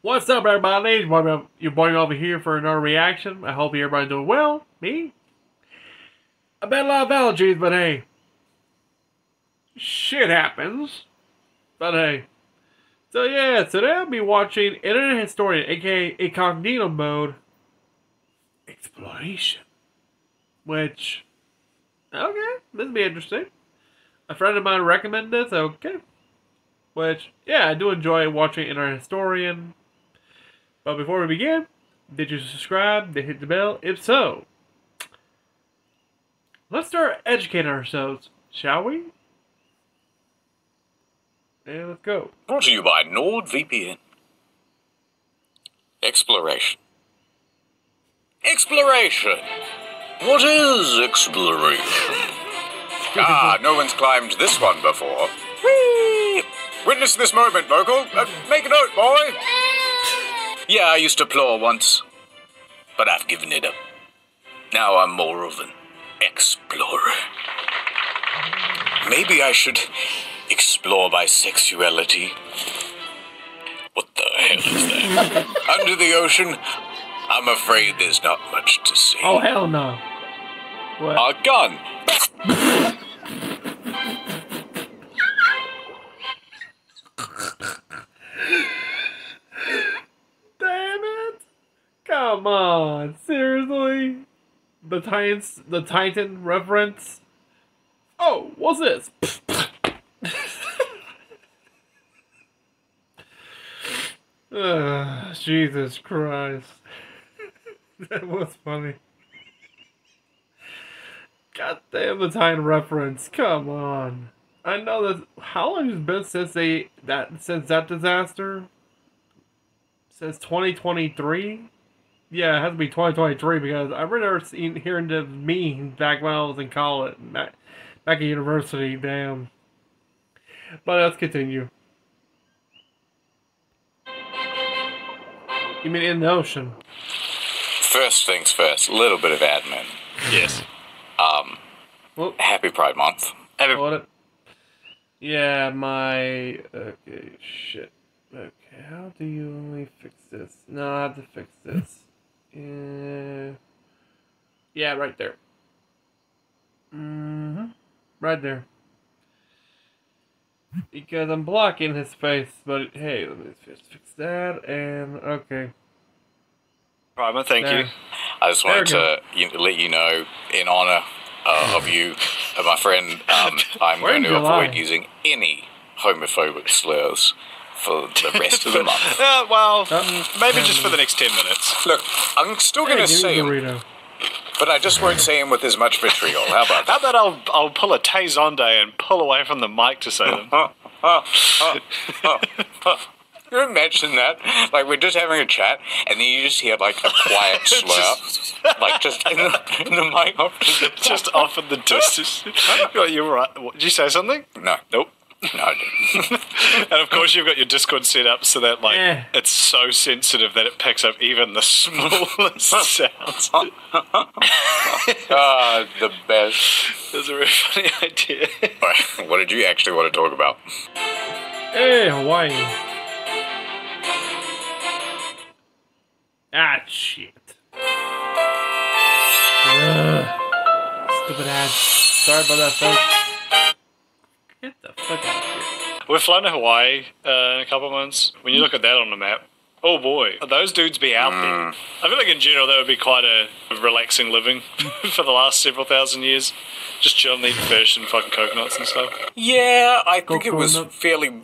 What's up, everybody? Your boy over here for another reaction. I hope everybody's doing well. Me? I've had a lot of allergies, but hey, shit happens. But hey. So yeah, today I'll be watching Internet Historian, aka Incognito Mode Exploration. Which, okay, this will be interesting. A friend of mine recommended this, okay. Which, yeah, I do enjoy watching Internet Historian. But before we begin, did you subscribe? Did you hit the bell? If so, let's start educating ourselves, shall we? And let's go. Brought to you by NordVPN. Exploration. Exploration! What is exploration? No one's climbed this one before. Whee! Witness this moment, Vocal. Make a note, boy. Yeah, I used to plow once, but I've given it up. Now I'm more of an explorer. Maybe I should explore my sexuality. What the hell is that? Under the ocean, I'm afraid there's not much to see. Oh, hell no. What? A gun! Damn it! Come on, seriously? The Titan reference? Oh, what's this? Jesus Christ. That was funny. God damn the Titan reference. Come on. I know that. How long has it been since that disaster? Since 2023? Yeah, it has to be 2023 because I remember hearing the meme back when I was in college, back at university. Damn. But let's continue. You mean in the ocean? First things first, a little bit of admin. Yes. Happy Pride Month. Hold it. Yeah, my... Okay, shit. Okay, how do you only fix this? No, I have to fix this. Yeah, right there. Right there. Because I'm blocking his face, but hey, let me just fix that, and okay. Prima, thank you. I just wanted to let you know, in honor of you, my friend, I'm going to avoid using any homophobic slurs for the rest of the month. Maybe just for the next 10 minutes. Look, I'm still going to say him, but I just won't say him with as much vitriol. How about that? How about I'll pull a Tay Zonde and pull away from the mic to say them? Can you imagine that? Like, we're just having a chat, and then you just hear, like, a quiet slur. Like, just in the mic opposite. Just off in the distance. You're right. What, did you say something? No. Nope. No, I didn't. And of course you've got your Discord set up so that, like, it's so sensitive that it picks up even the smallest sounds. The best. That's a really funny idea. Right, what did you actually want to talk about? Hey, Hawaii. Ah, shit. Stupid ads. Sorry about that, folks. Get the fuck out of here. We're flying to Hawaii in a couple of months. When you look at that on the map, oh boy, those dudes be out there. I feel like in general that would be quite a relaxing living for the last several thousand years. Just chilling, eating fish and fucking coconuts and stuff. Yeah, I think it was fairly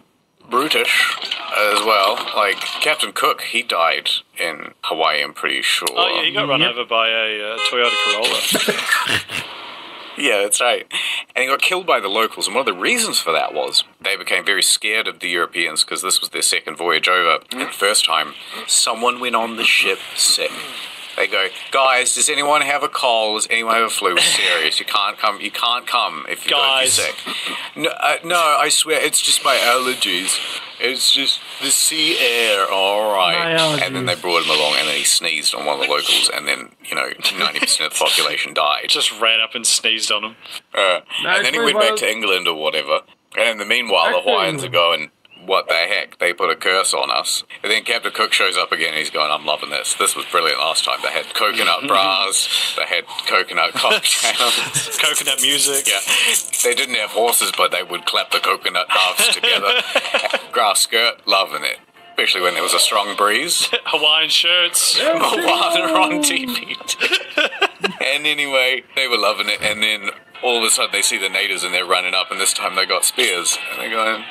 brutish as well. Like, Captain Cook, he died in Hawaii, I'm pretty sure. Oh yeah, he got run over by a Toyota Corolla. Yeah, that's right. And he got killed by the locals, and one of the reasons for that was they became very scared of the Europeans because this was their second voyage over. And the first time, someone went on the ship sick. They go, guys, does anyone have a cold? Does anyone have a flu? Serious, you can't come. You can't come if you're sick. No, I swear, it's just my allergies. It's just the sea air, all right. And then they brought him along, and then he sneezed on one of the locals, and then, 90% of the population died. Just ran up and sneezed on him. And then he went back to England or whatever. And in the meanwhile, the Hawaiians are going, what the heck? They put a curse on us. And then Captain Cook shows up again and he's going, I'm loving this. This was brilliant last time. They had coconut bras. They had coconut cocktails. Coconut music. Yeah. They didn't have horses, but they would clap the coconut halves together. Grass skirt, loving it. Especially when there was a strong breeze. Hawaiian shirts. Moana on TV. And anyway, they were loving it. And then all of a sudden they see the natives and they're running up. And this time they got spears. And they're going,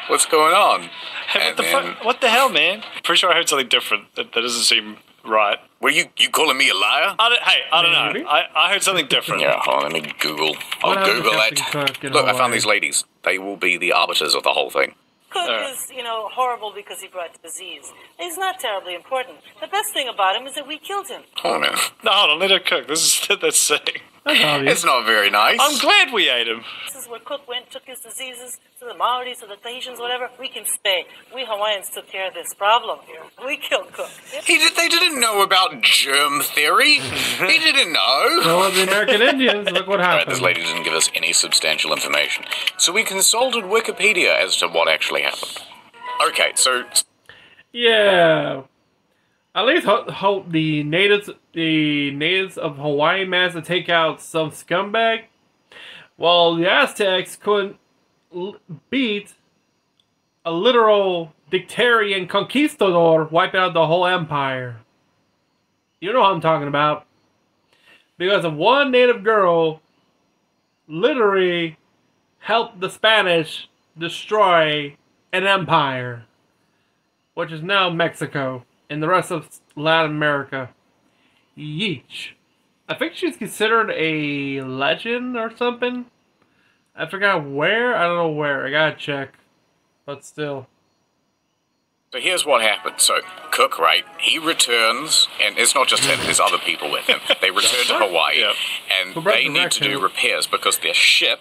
what's going on? Hey, what the hell, man? Pretty sure I heard something different. That doesn't seem right. Were you calling me a liar? I don't know. I heard something different. Yeah, hold on, let me Google. I'll Google it. Look, I found these ladies. They will be the arbiters of the whole thing. Cook is, horrible because he brought disease. He's not terribly important. The best thing about him is that we killed him. Oh, man. No, hold on, let her cook. That's sick. It's not very nice. I'm glad we ate him. This is where Cook went, took his diseases to the Maoris, to the Tahitians, whatever. We can stay. We Hawaiians took care of this problem here. We killed Cook. They didn't know about germ theory. He didn't know. So the American Indians, look what Alright, happened. this lady didn't give us any substantial information. So we consulted Wikipedia as to what actually happened. Okay, so... Yeah. At least hope the natives of Hawaii managed to take out some scumbag. While the Aztecs couldn't beat a literal dictatorial conquistador wiping out the whole empire. You know what I'm talking about. Because of one native girl literally helped the Spanish destroy an empire, which is now Mexico and the rest of Latin America. Yeesh. I think she's considered a legend or something. I forgot where. I don't know where. I gotta check. But still. So here's what happened. So Cook, right, he returns, and it's not just him, there's other people with him. They return to Hawaii, and they need to do repairs because their ship,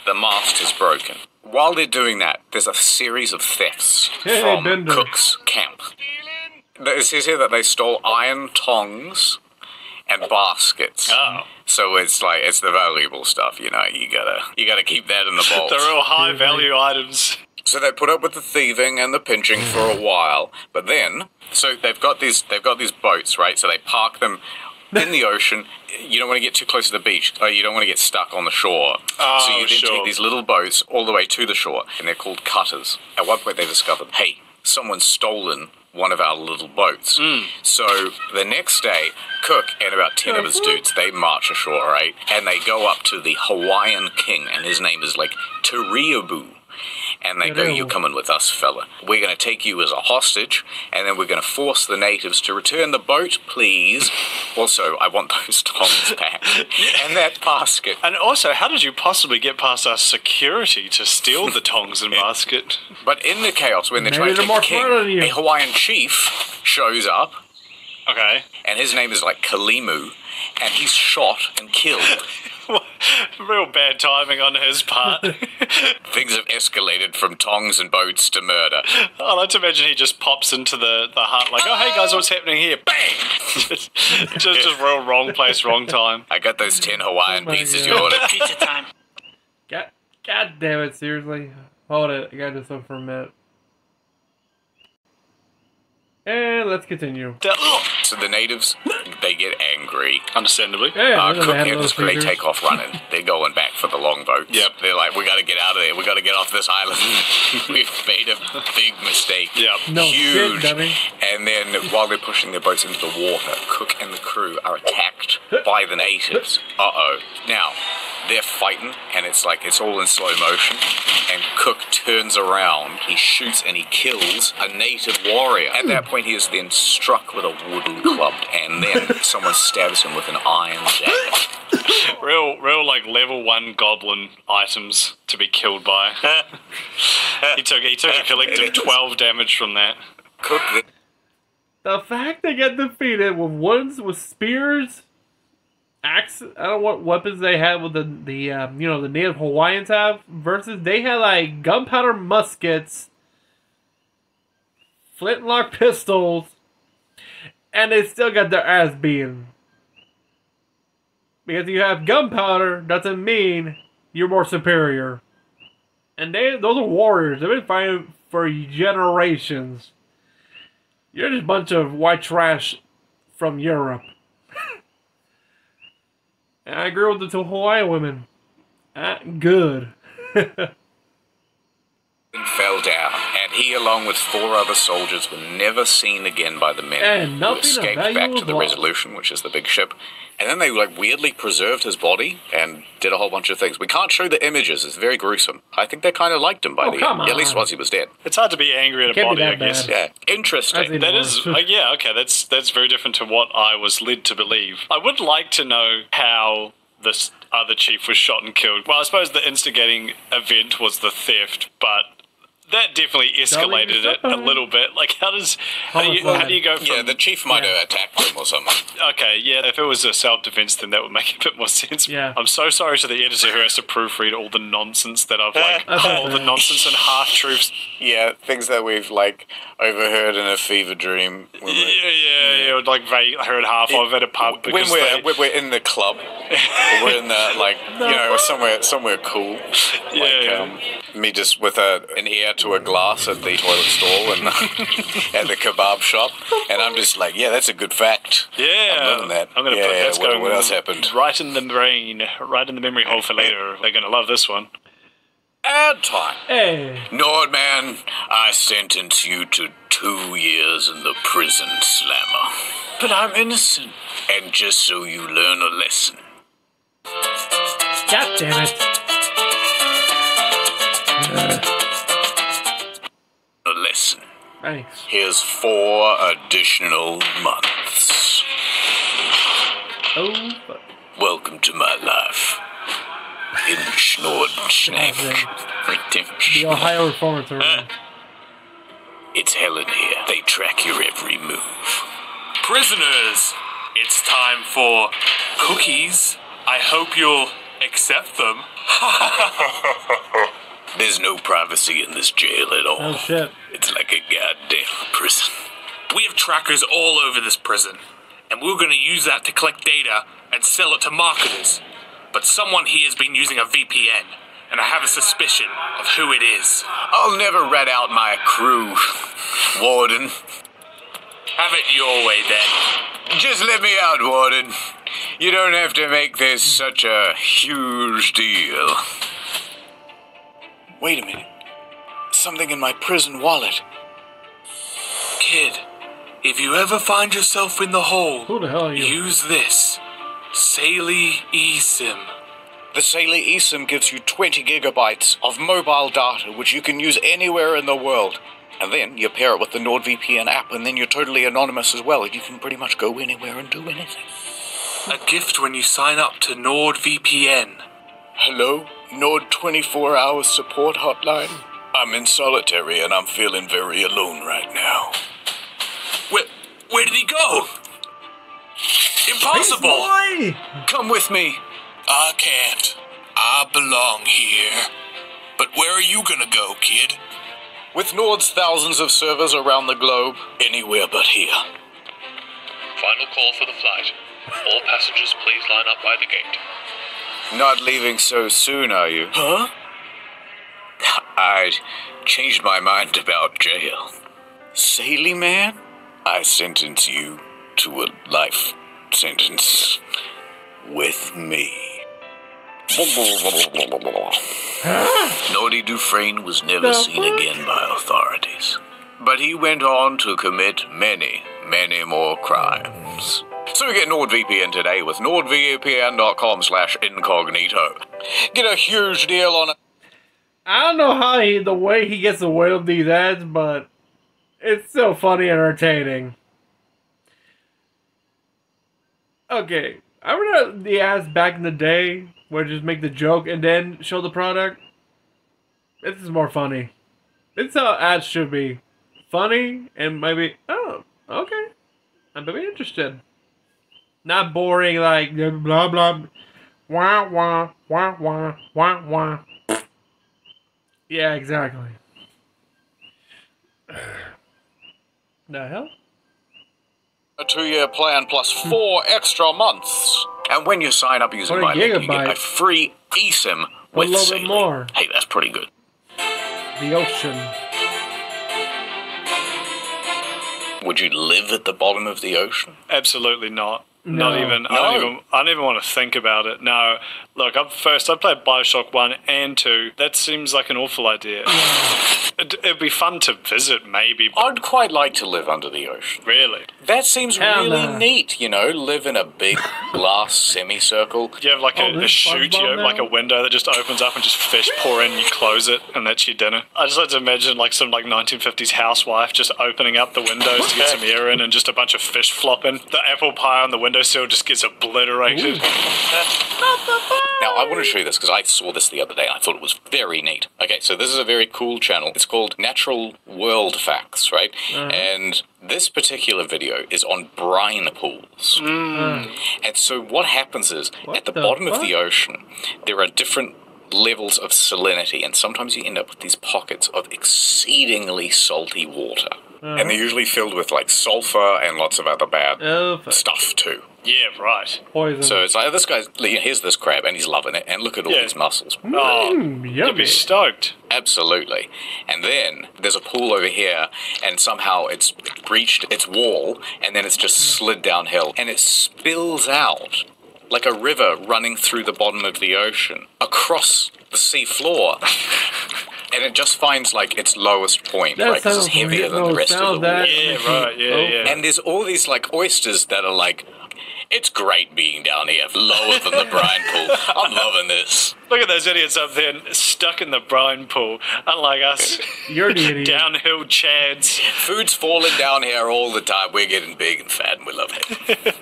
the mast is broken. While they're doing that, there's a series of thefts from Cook's camp. It says here that they stole iron tongs and baskets. Oh. So it's the valuable stuff, you gotta keep that in the vault. The real high value items. So they put up with the thieving and the pinching for a while, but then, so they've got these boats, right? So they park them in the ocean. You don't want to get too close to the beach. You don't want to get stuck on the shore. Oh, so you then take these little boats all the way to the shore, and they're called cutters. At one point they discovered, hey, someone's stolen one of our little boats. So the next day, Cook and about 10 of his dudes, they march ashore, right? And they go up to the Hawaiian king, and his name is like Turiabu. And they go, you're coming with us, fella. We're going to take you as a hostage, and then we're going to force the natives to return the boat, please. Also, I want those tongs back. And that basket. And also, how did you possibly get past our security to steal the tongs and basket? But in the chaos, when they're trying to take the king, a Hawaiian chief shows up. Okay. And his name is like Kalimu, and he's shot and killed. Real bad timing on his part. Things have escalated from tongs and boats to murder. I like to imagine he just pops into the hut like, oh, hey guys, what's happening here? Bang! just real wrong place, wrong time. I got those 10 Hawaiian pieces you ordered. Pizza time. God damn it, seriously. Hold it, I gotta do something for a minute. And let's continue. So the natives, they get angry. Understandably. Yeah, Cook and his crew, they take off running. They're going back for the longboats. Yep. They're like, we gotta get out of there. We gotta get off this island. We've made a big mistake. Yep. No Huge. shit, dummy. And then while they're pushing their boats into the water, Cook and the crew are attacked by the natives. Uh-oh. Now, they're fighting, and it's all in slow motion. And Cook turns around, he shoots and he kills a native warrior. At that point, he is then struck with a wooden club, and then someone stabs him with an iron dagger. Real like level 1 goblin items to be killed by. he took a collective 12 damage from that. Cook. The fact they get defeated with ones with spears, axe, I don't know what weapons they had with the native Hawaiians have, versus they had like gunpowder muskets, flintlock pistols, and they still got their ass beaten. Because you have gunpowder doesn't mean you're more superior. And those are warriors. They've been for generations. You're just a bunch of white trash from Europe. And I grew up with the two Hawaii women. Good. Fell down, and he, along with 4 other soldiers, were never seen again by the men And who nothing of escaped value back to was the lost. Resolution, which is the big ship. And then they like weirdly preserved his body and did a whole bunch of things. We can't show the images; it's very gruesome. I think they kind of liked him by Oh, the come end, at least on. once he was dead. It's hard to be angry at a Can't be body, I that guess. bad. Yeah, interesting. That's That is, yeah, okay, that's very different to what I was led to believe. I would like to know how this other chief was shot and killed. Well, I suppose the instigating event was the theft, but that definitely escalated it a little bit. Like, how do you go from... Yeah, the chief might have attacked him or something. Okay, yeah, if it was a self-defense, then that would make a bit more sense. Yeah. I'm so sorry to the editor who has to proofread all the nonsense that I've, like, That's all okay. the nonsense and half-truths. Yeah, things that we've like overheard in a fever dream. Yeah, like, heard half of at a pub When because we're in the club, or we're in the like somewhere cool. Me just with an ear to a glass at the toilet stall and at the kebab shop, and I'm just like, yeah, that's a good fact. Yeah, I'm loving that. I'm gonna put that's going what else happened? right in the brain, right in the memory hole for later. They're gonna love this one. Ad time. Hey. Nordman, I sentence you to 2 years in the prison, Slammer. But I'm innocent. And just so you learn a lesson. God damn it. A lesson. Thanks. Here's 4 additional months. Oh, fuck. Welcome to my life. In Schnordenschneck. The Redemption. Ohio Reformatory. It's Helen here. They track your every move. Prisoners, it's time for cookies. I hope you'll accept them. There's no privacy in this jail at all. Oh, shit. It's like a goddamn prison. We have trackers all over this prison, and we're going to use that to collect data and sell it to marketers. But someone here has been using a VPN, and I have a suspicion of who it is. I'll never rat out my crew, Warden. Have it your way, then. Just let me out, Warden. You don't have to make this such a huge deal. Wait a minute. Something in my prison wallet. Kid, if you ever find yourself in the hole, Who the hell are you? use this. Saley eSIM. The Saley eSIM gives you 20 gigabytes of mobile data, which you can use anywhere in the world. And then you pair it with the NordVPN app, and then you're totally anonymous as well. You can pretty much go anywhere and do anything. A gift when you sign up to NordVPN. Hello? Nord 24-hour support hotline? I'm in solitary, and I'm feeling very alone right now. Where did he go? Impossible! Boy! Come with me. I can't. I belong here. But where are you gonna go, kid? With Nord's thousands of servers around the globe, anywhere but here. Final call for the flight. All passengers please line up by the gate. Not leaving so soon, are you? Huh? I changed my mind about jail. Saley man, I sentence you to a life sentence with me. Nordy Dufresne was never seen again by authorities. But he went on to commit many, many more crimes. So get NordVPN today with nordvpn.com/incognito. Get a huge deal on it. I don't know how the way he gets away with these ads, but it's still funny and entertaining. Okay, I remember the ads back in the day where just make the joke and then show the product. This is more funny. This is how ads should be. Funny and maybe, oh, okay. I'm maybe interested. Not boring like blah blah. Wah wah wah wah wah wah. Yeah, exactly. The hell? A 2-year plan plus 4 extra months. And when you sign up using 20 my link, you get gigabytes. a free eSIM A with little bit Saley. more. Hey, that's pretty good. The ocean. Would you live at the bottom of the ocean? Absolutely not. No. Not even. No. I don't even want to think about it. No. Look, I played Bioshock 1 and 2. That seems like an awful idea. It'd be fun to visit, maybe. But I'd quite like to live under the ocean. really. That seems Hell really no. neat, live in a big glass semicircle. You have like Oh, a there's chute, SpongeBob now? like a window that just opens up and just fish pour in, you close it, and that's your dinner. I just like to imagine like some like 1950s housewife just opening up the windows to get some air in and just a bunch of fish flopping. The apple pie on the windowsill just gets obliterated. Now, I want to show you this because I saw this the other day and I thought it was very neat. Okay, so this is a very cool channel. It's called Natural World Facts, right? And this particular video is on brine pools. And so what happens is, at the the bottom of fuck? the ocean, there are different levels of salinity, and sometimes you end up with these pockets of exceedingly salty water. And they're usually filled with, like, sulfur and lots of other bad Oh, stuff, too. Yeah, right. poison. So it's like, this guy's, here's this crab, and he's loving it, and look at all Yeah. these muscles. Oh, you'd yummy. be stoked. Absolutely. And then there's a pool over here, and somehow it's breached its wall, and then it's just slid downhill, and it spills out like a river running through the bottom of the ocean, across the sea floor. And it just finds, like, its lowest point, That right? Because it's sounds heavier than the rest of the sound that- wall. Yeah, right, yeah. And there's all these, like, oysters that are like, it's great being down here, lower than the brine pool. I'm loving this. Look at those idiots up there stuck in the brine pool, unlike us. You're the idiot. Downhill chads. Food's falling down here all the time. We're getting big and fat and we love it.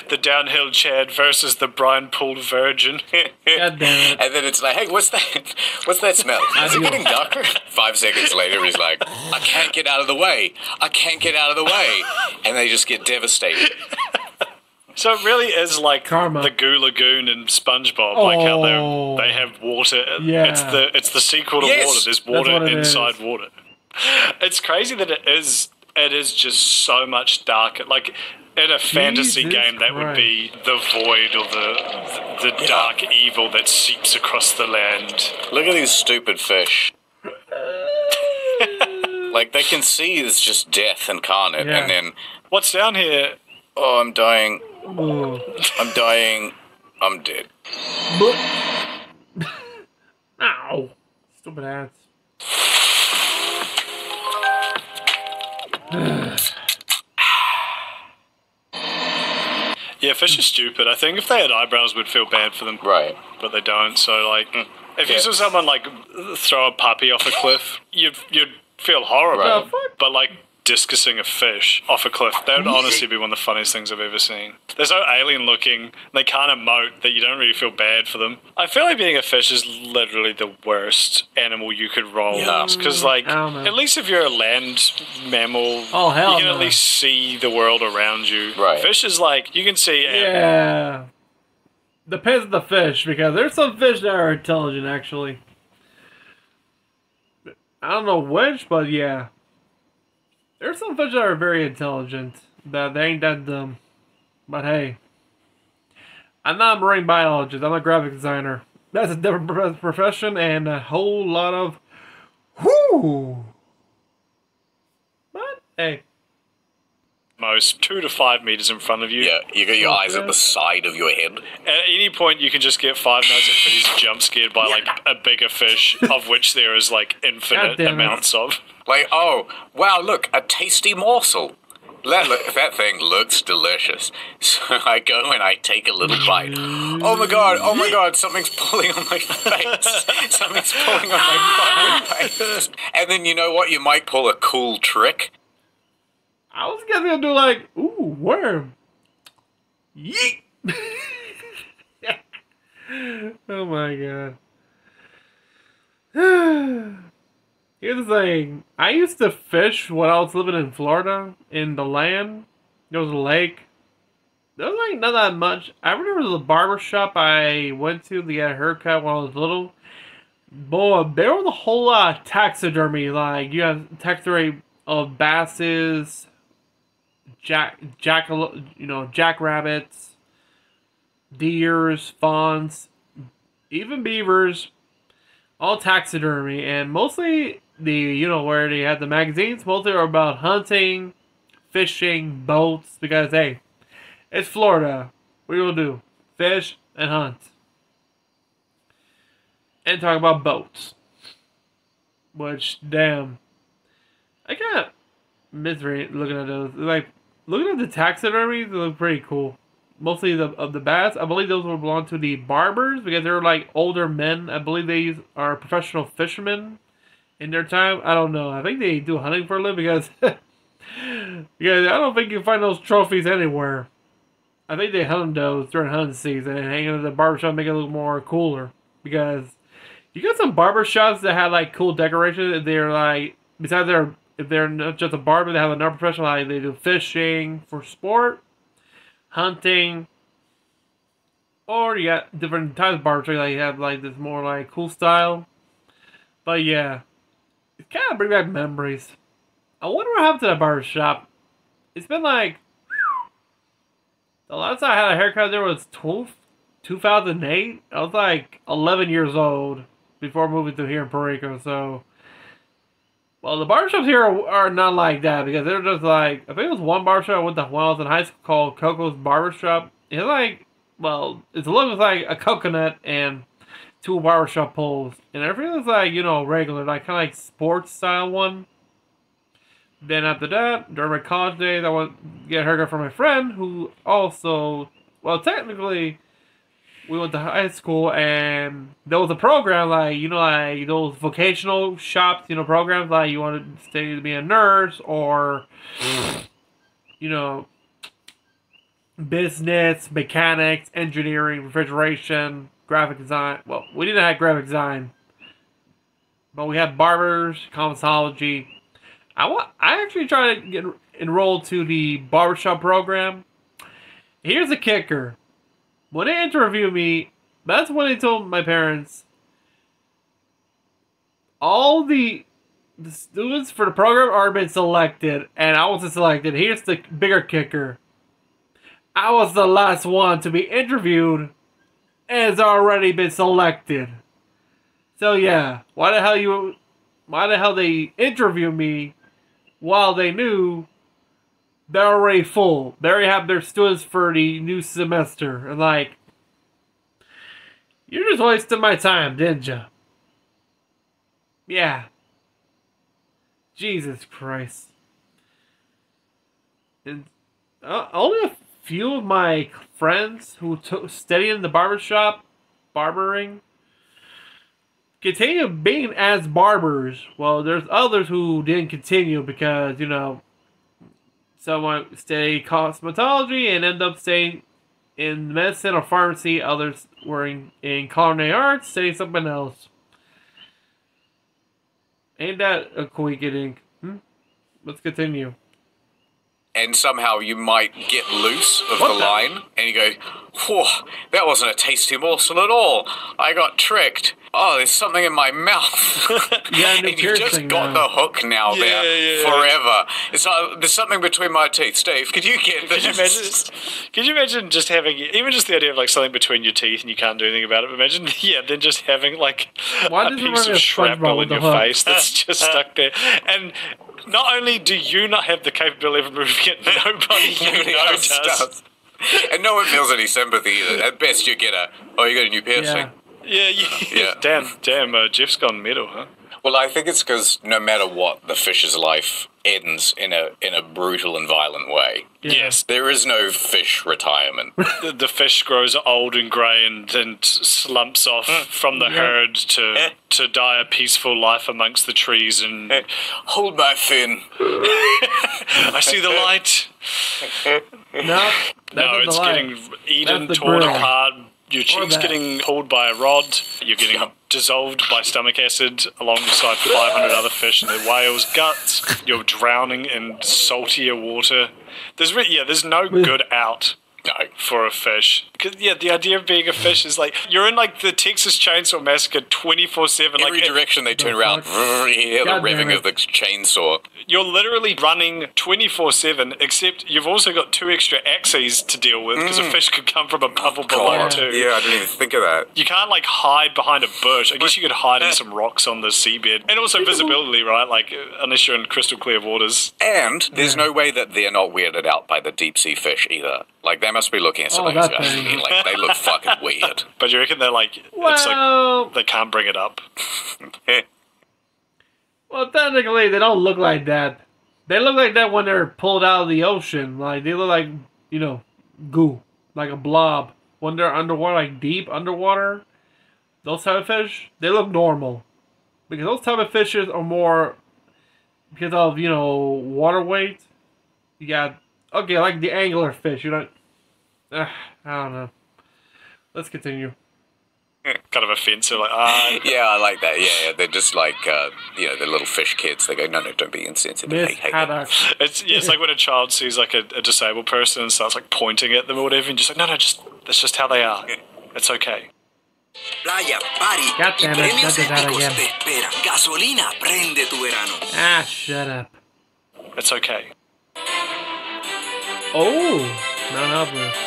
The downhill chad versus the brine pool virgin. God damn it. And then it's like, hey, what's that? What's that smell? Is it getting darker? 5 seconds later, he's like, I can't get out of the way. I can't get out of the way. And they just get devastated. So it really is like Karma. the Goo Lagoon and SpongeBob, like how Oh. they have water. Yeah. It's the sequel to Yes. water. There's what water it inside is. water. It's crazy that it is just so much darker. Like in a fantasy Jesus game, that would be the void or the dark evil that seeps across the land. Look at these stupid fish. Like, they can see it's just death incarnate. Yeah. And then, What's down here? oh, I'm dying. Ooh. I'm dying. I'm dead. Ow. Stupid ass. Yeah, fish are stupid. I think if they had eyebrows, we'd feel bad for them. Right. But they don't. So like, if you Yeah. saw someone like throw a puppy off a cliff, you'd feel horrible. Right. The fuck? But like discusing a fish off a cliff, that would honestly be one of the funniest things I've ever seen. They're so alien looking. They can't emote that you don't really feel bad for them. I feel like being a fish is literally the worst animal you could roll. Yeah. Because like, I don't know. at least if you're a land mammal, Oh, hell you can no. at least see the world around you. Right. Fish is like, you can see Yeah. Depends on the fish, because there's some fish that are intelligent, actually. I don't know which, but yeah. There's some fish that are very intelligent. That they ain't that dumb. But hey. I'm not a marine biologist. I'm a graphic designer. That's a different profession and a whole lot of... Whoo! But hey. most 2 to 5 meters in front of you. Yeah, you got your eyes at the side of your head. At any point, you can just get 5 nights at Freddy's jump scared by like a bigger fish, of which there is like infinite God damn it. amounts of. Like, oh, wow, look, a tasty morsel. That thing looks delicious. So I go and I take a little bite. Oh my god, something's pulling on my face. Something's pulling on my fucking face. And then you know what? You might pull a cool trick. I was gonna do like, ooh, worm. Yeet! Oh my god. Here's the thing. I used to fish when I was living in Florida, in the land. There was a lake. There was like not that much. I remember there was a barber shop I went to get a haircut when I was little. Boy, there was a whole lot of taxidermy. Like, you have taxidermy of basses, jackrabbits, deers, fawns, even beavers, all taxidermy, and mostly where they had the magazines, mostly are about hunting, fishing, boats, because hey, it's Florida. What do you do? Fish and hunt. And talk about boats. Which, damn. I kind of miss looking at those. Like, looking at the taxidermies, they look pretty cool. Mostly of the bats. I believe those will belong to the barbers because they're like older men. I believe they are professional fishermen in their time. I don't know. I think they do hunting for a living because because I don't think you can find those trophies anywhere. I think they hunt those during hunting season and hang them at the barbershop, make it a little more cooler. Because you got some barbershops that have like cool decorations. They're like, besides if they're not just a barber, they have another professional. Like they do fishing for sport, hunting, or you got different types of barbershop. Like you have like this more like cool style. But yeah, it kind of brings back memories. I wonder what happened to that barbershop. It's been like, the last time I had a haircut there was 2008. I was like 11 years old before moving to here in Puerto Rico. So, well, the barbershops here are not like that because they're just like, I think it was one barbershop I went to when I was in high school called Coco's Barbershop. It's like, well, it looks like a coconut and two barbershop poles. And everything was like, you know, regular, like kind of like sports style one. Then after that, during my college days, I went to get a haircut from my friend who also, well, technically, we went to high school and there was a program like, you know, like those vocational shops, you know, programs like you want to stay to be a nurse or, you know, business, mechanics, engineering, refrigeration, graphic design. Well, we didn't have graphic design, but we had barbers, cosmetology. I actually tried to get enrolled to the barbershop program. Here's the kicker. When they interviewed me, that's when they told my parents all the students for the program are been selected, and I wasn't selected. Here's the bigger kicker. I was the last one to be interviewed and has already been selected. So yeah, why the hell they interview me while they knew they're already full. They already have their students for the new semester. And like, you just wasted my time, didn't you? Yeah. Jesus Christ. And only a few of my friends who studied in the barbershop, barbering, continue being as barbers. Well, there's others who didn't continue because, you know, someone studied cosmetology and end up staying in medicine or pharmacy. Others were in culinary arts, studying something else. Ain't that a coincidence? Let's continue. And somehow you might get loose of the line, and you go, whew, that wasn't a tasty morsel at all. I got tricked. Oh, there's something in my mouth. Yeah, and you've just got the hook now forever. It's like, there's something between my teeth. Steve, could you get this? Could you imagine just having, even just the idea of like something between your teeth and you can't do anything about it, but imagine, then just having like a piece of shrapnel in your face that's just stuck there. And not only do you not have the capability of removing it, nobody else does. And no one feels any sympathy either. At best you get you got a new piercing. Yeah. Damn, Jeff's gone middle, huh? Well, I think it's because no matter what, the fish's life ends in a brutal and violent way. Yeah. Yes. There is no fish retirement. The fish grows old and grey and slumps off from the herd to die a peaceful life amongst the trees and... Hold my fin. I see the light. No, it's getting eaten, torn apart. Your cheek's getting pulled by a rod. You're getting dissolved by stomach acid alongside 500 other fish and their whales' guts. You're drowning in saltier water. There's no good out No. for a fish. 'Cause, yeah, the idea of being a fish is like you're in like the Texas Chainsaw Massacre 24/7. Every Like direction they turn the around, fuck? you hear the God damn revving it. of the chainsaw. you're literally running 24/7. Except you've also got 2 extra axes to deal with because a fish could come from above or below God. too. Yeah, I didn't even think of that. You can't like hide behind a bush. I guess you could hide in some rocks on the seabed, and also visibility, right? Like unless you're in crystal clear waters. And there's no way that they're not weirded out by the deep sea fish either. Like, they must be looking at something that else. thing. Like, they look fucking weird. But you reckon they're like it's Well, like they can't bring it up. well, technically, they don't look like that. They look like that when they're pulled out of the ocean. Like, they look like, goo. Like a blob. When they're underwater, like deep underwater, those type of fish, they look normal. Because those type of fishes are more, because of, water weight. You got, okay, like the angler fish. I don't know. Let's continue. Kind of offensive, like Yeah, I like that. Yeah, they're just like, they're little fish kids. They go, no, don't be insensitive. Miss Hey, hey. Haddock. it's like when a child sees like a disabled person and starts like pointing at them or whatever, and just like no, that's just how they are. It's okay. Playa, party, God damn it, premios not that épicos again. te esperan. Gasolina, prende tu verano. Ah, shut up. It's okay. Oh, Mount Everest.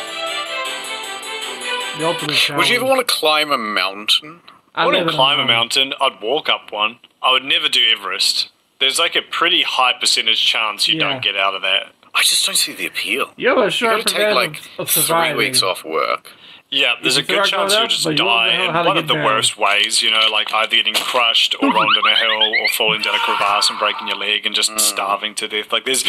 The ultimate challenge. Would you ever want to climb a mountain? I live wouldn't in climb a mountain. mountain. I'd walk up one. I would never do Everest. There's like a pretty high percentage chance you Yeah. don't get out of that. I just don't see the appeal. You have a You short gotta take like of 3 surviving. weeks off work. Yeah, there's a can good survive chance you'll that, just but you won't die know in how to one get of the down. worst ways, like either getting crushed or rolling down a hill or falling down a crevasse and breaking your leg and just starving to death. Like there's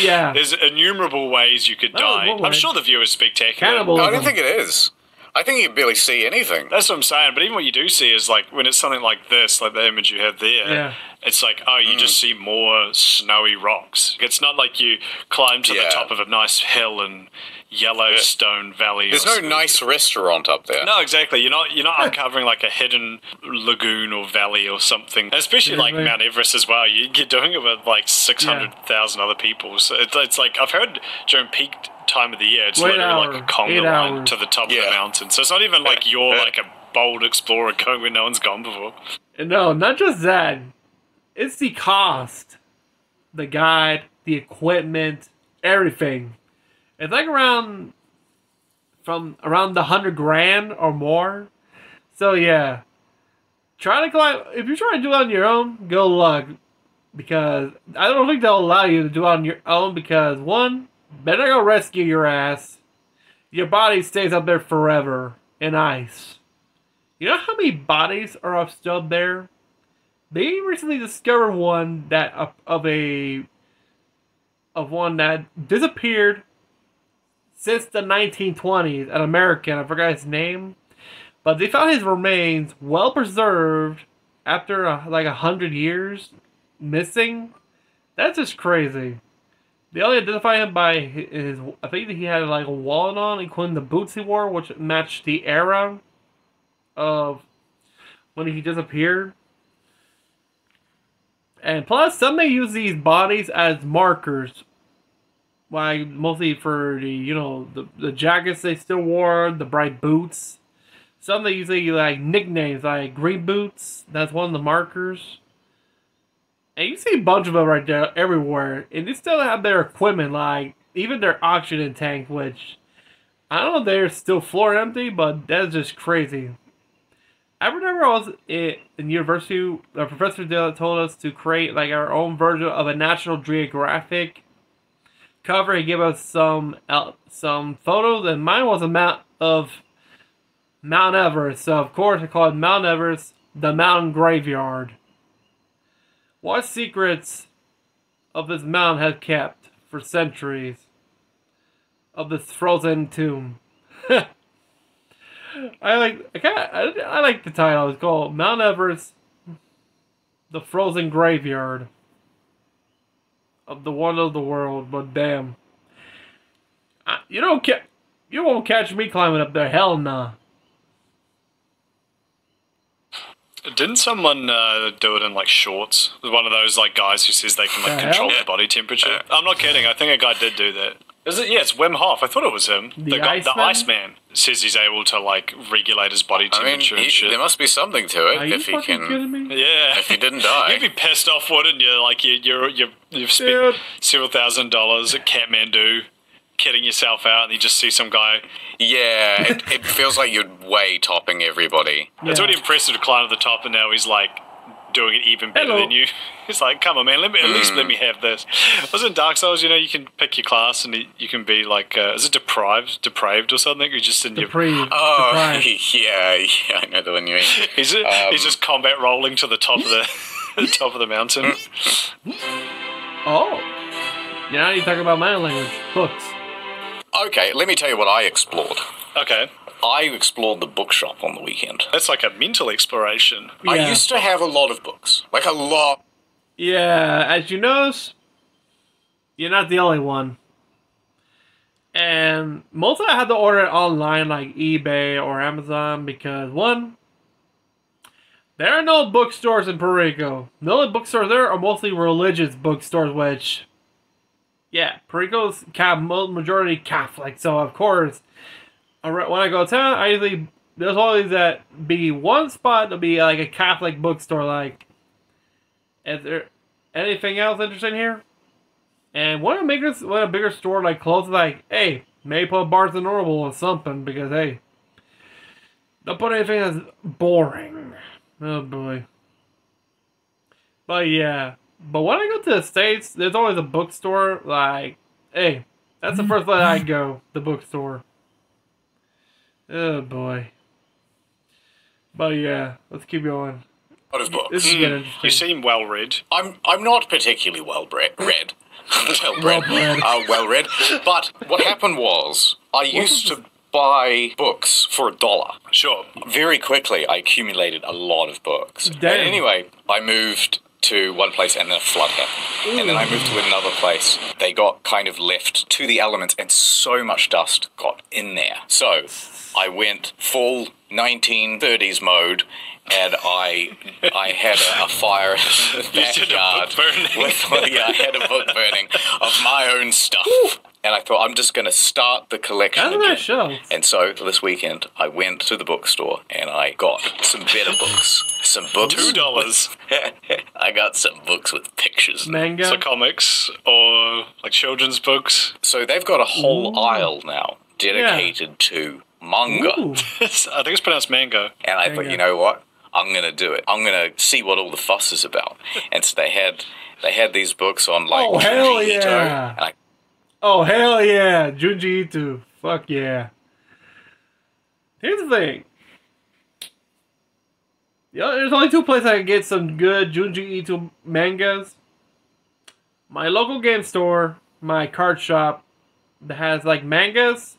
innumerable ways you could Oh, die. what I'm way? sure the view is spectacular. Cannibalism. No, I don't think it is. I think you can barely see anything. That's what I'm saying. But even what you do see is like when it's something like this, like the image you have there, Yeah. it's like, oh, you just see more snowy rocks. It's not like you climb to the Yeah. top of a nice hill in Yellowstone Valley. There's or no something. nice restaurant up there. No, exactly. You're not uncovering like a hidden lagoon or valley or something. Especially like Yeah, Mount Everest as well. You're doing it with like 600,000 other people. So it's like I've heard during peak time of the year, it's Wait literally hour, like a conga 8 line hours. to the top of Yeah. the mountain. So it's not even like you're like a bold explorer going where no one's gone before. No, not just that. It's the cost. The guide, the equipment, everything. It's like around the 100 grand or more. So yeah. Try to climb. If you're trying to do it on your own, good luck. Because I don't think they'll allow you to do it on your own because one, better go rescue your ass. Your body stays up there forever in ice. You know how many bodies are still up there? They recently discovered one that of one that disappeared since the 1920s. An American, I forgot his name, but they found his remains well preserved after like 100 years missing. That's just crazy. They only identified him by his. I think he had like a wallet on, including the boots he wore, which matched the era of when he disappeared. And plus, some may use these bodies as markers. Like, mostly for the jackets they still wore, the bright boots. Some they usually like nicknames, like Green Boots. That's one of the markers. And you see a bunch of them right there everywhere. And they still have their equipment, like even their oxygen tank, which I don't know if they're still floor empty, but that's just crazy. I remember I was in university, a professor told us to create like our own version of a National Geographic cover. He gave us some photos, and mine was a map of Mount Everest. So of course I called Mount Everest the Mountain Graveyard. What secrets of this mountain have kept for centuries of this frozen tomb? I like the title. It's called Mount Everest, the Frozen Graveyard of the Wonder of the World. But damn, you won't catch me climbing up there. Hell nah. Didn't someone do it in like shorts? One of those like guys who says they can like The control hell? their body temperature. I'm not kidding. I think a guy did do that. Is it? Yeah, it's Wim Hof. I thought it was him. The The Iceman? Iceman says he's able to like regulate his body I mean, temperature and shit. there must be something to it Are you if he fucking can. kidding me? Yeah. If he didn't die. You'd be pissed off, wouldn't you? Like you've spent Dude. several $1,000s at Kathmandu, kidding yourself out, and you just see some guy. Yeah, it feels like you're way topping everybody. It's Yeah. already impressive to climb to the top, and now he's like doing it even better Hello. than you. He's like, come on, man, at least let me have this. Was it Dark Souls? You know, you can pick your class, and you can be like, is it depraved or something? You just in your. Depraved. Oh, Deprived. yeah, I know the one you mean. He's just combat rolling to the top of the the top of the mountain. Oh. Now you talk about my language. Books. Okay, let me tell you what I explored. Okay, I explored the bookshop on the weekend. that's like a mental exploration. Yeah. I used to have a lot of books. Like a lot. Yeah, as you notice, you're not the only one. And mostly I had to order it online, like eBay or Amazon, because one, there are no bookstores in Puerto Rico. The only bookstores there are mostly religious bookstores, which, yeah, Puerto Rico's majority Catholic, so of course, when I go to town, I usually, there's always that be one spot to be like a Catholic bookstore, like, is there anything else interesting here? And one of the bigger store like close, like, hey, maybe put Barnes and Noble or something, because hey, don't put anything that's boring. Oh boy. But yeah. But when I go to the States, there's always a bookstore, like, hey, that's the first place I go, the bookstore. Oh boy. But yeah, let's keep going. Lot of books. This is getting interesting. You seem well read. I'm not particularly well read. Well-bred. Well read. But what happened was I used to buy books for $1. Sure. Very quickly, I accumulated a lot of books. Damn. And anyway, I moved to one place and then a flood happened. And then I moved to another place. They got kind of left to the elements and so much dust got in there. So I went full 1930s mode and I had a fire in the did a backyard. book burning. Yeah, I had a book burning of my own stuff. And I thought, I'm just going to start the collection That's a again. nice show. And so this weekend, I went to the bookstore and I got some better books. Some books. $2. I got some books with pictures. Manga. So comics or like children's books. So they've got a whole aisle now dedicated to manga. Ooh. I think it's pronounced mango. And I thought, Manga. you know what? I'm going to do it. I'm going to see what all the fuss is about. And so they had these books on like Oh, hell Junji Ito, yeah. and I Oh, hell yeah. Junji Ito. Fuck yeah. Here's the thing. Yeah, there's only two places I can get some good Junji Ito mangas. My local game store, my card shop that has like mangas,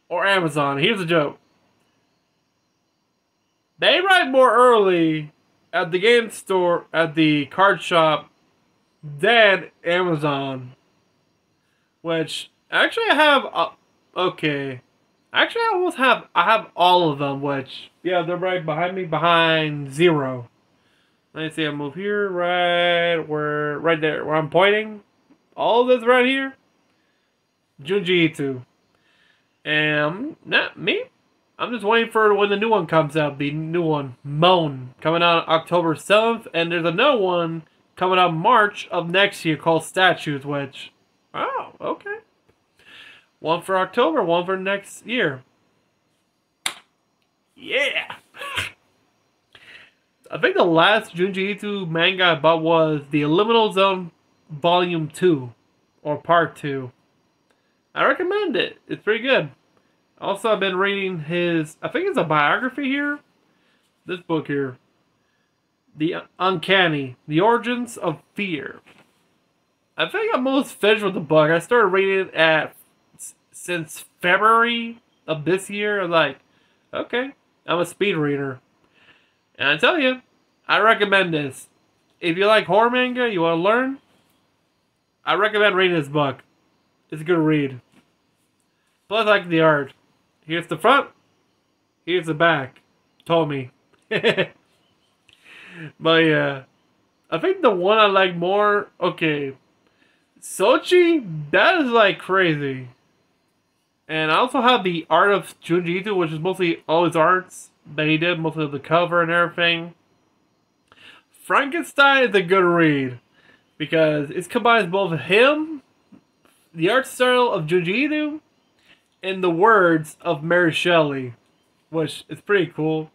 or Amazon. Here's the joke. They write more early at the game store, at the card shop, than Amazon. Which, actually I have, okay. Actually I have all of them, which, yeah, they're right behind me, behind Zero. Let me see, I move here, right there, where I'm pointing. All of this right here. Junji Ito. And, not me. I'm just waiting for when the new one comes out, the new one, Moan, coming out October 7th, and there's another one coming out March of next year called Statues, which, oh, okay. One for October, one for next year. Yeah! I think the last Junji Ito manga I bought was The Liminal Zone Volume 2, or Part 2. I recommend it. It's pretty good. Also, I've been reading his, I think it's a biography here. This book here. The Uncanny, The Origins of Fear. I think I'm most finished with the book. I started reading it since February of this year. I'm like, okay, I'm a speed reader. And I tell you, I recommend this. If you like horror manga, you want to learn, I recommend reading this book. It's a good read. Plus, I like the art. Here's the front. Here's the back. Told me. But yeah, I think the one I like more, okay, Sochi, that is like crazy. And I also have the Art of Junji Ito, which is mostly all his arts that he did, mostly of the cover and everything. Frankenstein is a good read because it combines both him, the art style of Junji Ito, and the words of Mary Shelley, which is pretty cool.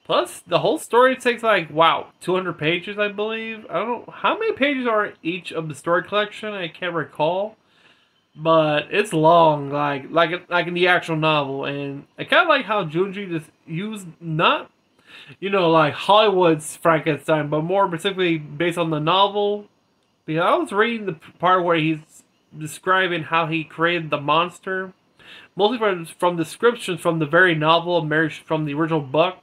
Plus, the whole story takes like, wow, 200 pages, I believe. I don't know how many pages are each of the story collection. I can't recall, but it's long, like in the actual novel. And I kind of like how Junji just used not, like Hollywood's Frankenstein, but more specifically based on the novel. Because I was reading the part where he's describing how he created the monster, mostly from descriptions from the very novel, from the original book.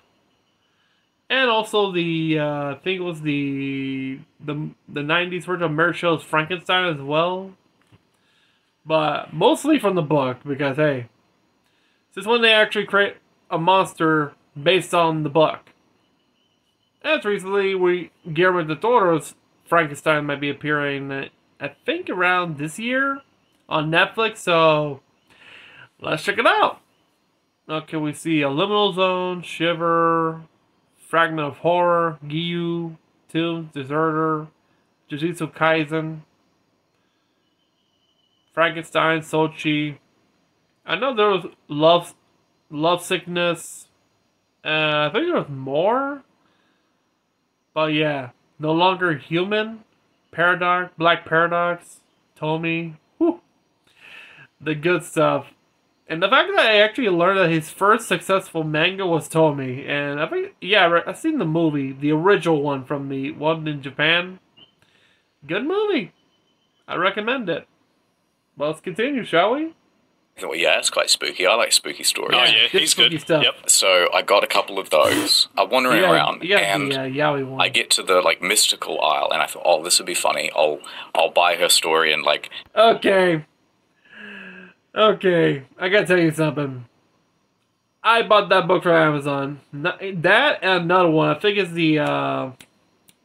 And also I think it was the 90s version of Mary Shelley's Frankenstein as well. But mostly from the book, because hey, this is when they actually create a monster based on the book. As recently, Guillermo del Toro's Frankenstein might be appearing, I think around this year on Netflix, so let's check it out. Okay, we see a Liminal Zone, Shiver, Fragment of Horror, Giyu, Tombs, Deserter, Jujutsu Kaisen, Frankenstein, Sochi. I know there was Love Sickness. I think there was more. But yeah, No Longer Human, Paradox, Black Paradox, Tomy. Whew. The good stuff. And the fact that I actually learned that his first successful manga was Tomy. And I think, yeah, I've seen the movie, the original one from the one in Japan. Good movie. I recommend it. Well, let's continue, shall we? Well, yeah, it's quite spooky. I like spooky stories. Oh, yeah, he's spooky good. stuff. Yep. So I got a couple of those. I'm wandering around, You got and the Yaoi one. I get to the mystical aisle, and I thought, oh, this would be funny. I'll buy her story and Okay, I gotta tell you something. I bought that book from Amazon. That and another one. I think it's the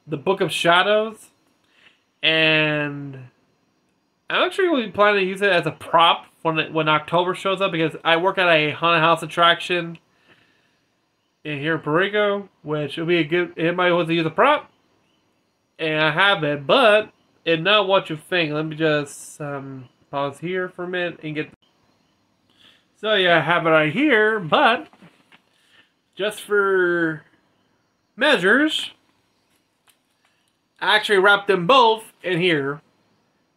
Book of Shadows, and I'm actually really planning to use it as a prop when October shows up, because I work at a haunted house attraction here in Puerto Rico, which will be a good. Anybody wants to use a prop, and I have it, but it's not what you think. Let me just pause here for a minute and get. So yeah, I have it right here, but just for measures, I actually wrapped them both in here,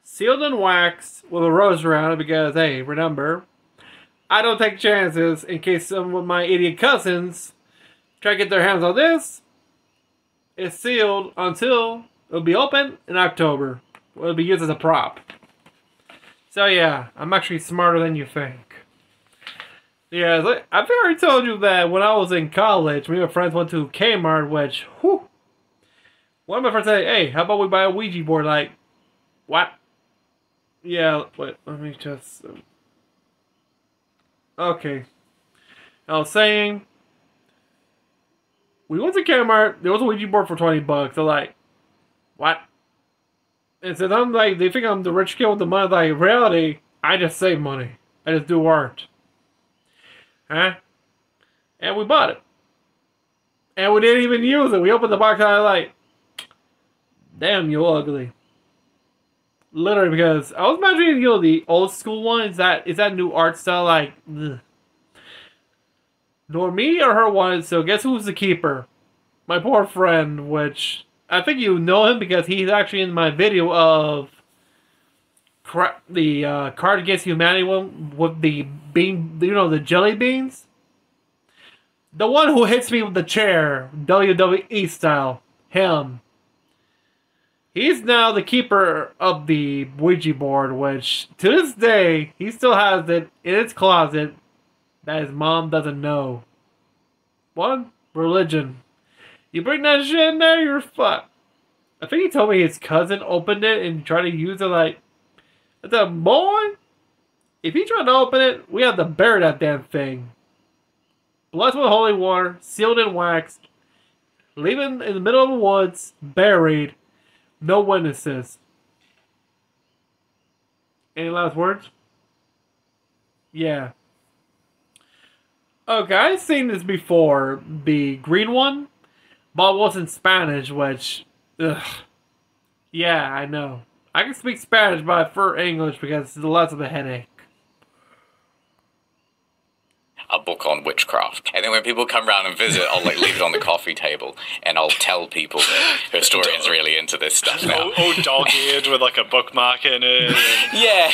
sealed in wax with a rose around it, because hey, remember, I don't take chances in case some of my idiot cousins try to get their hands on this. It's sealed until it'll be open in October. It'll be used as a prop. So yeah, I'm actually smarter than you think. Yeah, I've already told you that when I was in college, me and my friends went to Kmart, which, whew, one of my friends said, hey, how about we buy a Ouija board? Like, what? Yeah, wait, let me just... okay. I was saying, we went to Kmart, there was a Ouija board for $20. They're like, what? And since I'm like, they think I'm the rich kid with the money, like, in reality, I just save money. I just do art. Huh? And we bought it. And we didn't even use it. We opened the box and I was like, damn, you ugly. Literally, because I was imagining, the old school one. Is that new art style like, ugh. Nor me or her wanted, so guess who's the keeper? My poor friend, which I think you know him because he's actually in my video of the Card Against Humanity one with the bean, the jelly beans. The one who hits me with the chair, WWE style. Him. He's now the keeper of the Ouija board, which to this day he still has it in his closet that his mom doesn't know. One, religion. You bring that shit in there, you're fucked. I think he told me his cousin opened it and tried to use it like, I said, boy, if you try to open it, we have to bury that damn thing. Blessed with holy water, sealed in wax, leave it in the middle of the woods, buried, no witnesses. Any last words? Yeah. Okay, I've seen this before. The green one, but it was in Spanish, which, ugh. Yeah, I know. I can speak Spanish, but I prefer English because it's less of a headache. A book on witchcraft. And then when people come around and visit, I'll like leave it on the coffee table and I'll tell people that historians really into this stuff now. All dog-eared with like a bookmark in it. Yeah,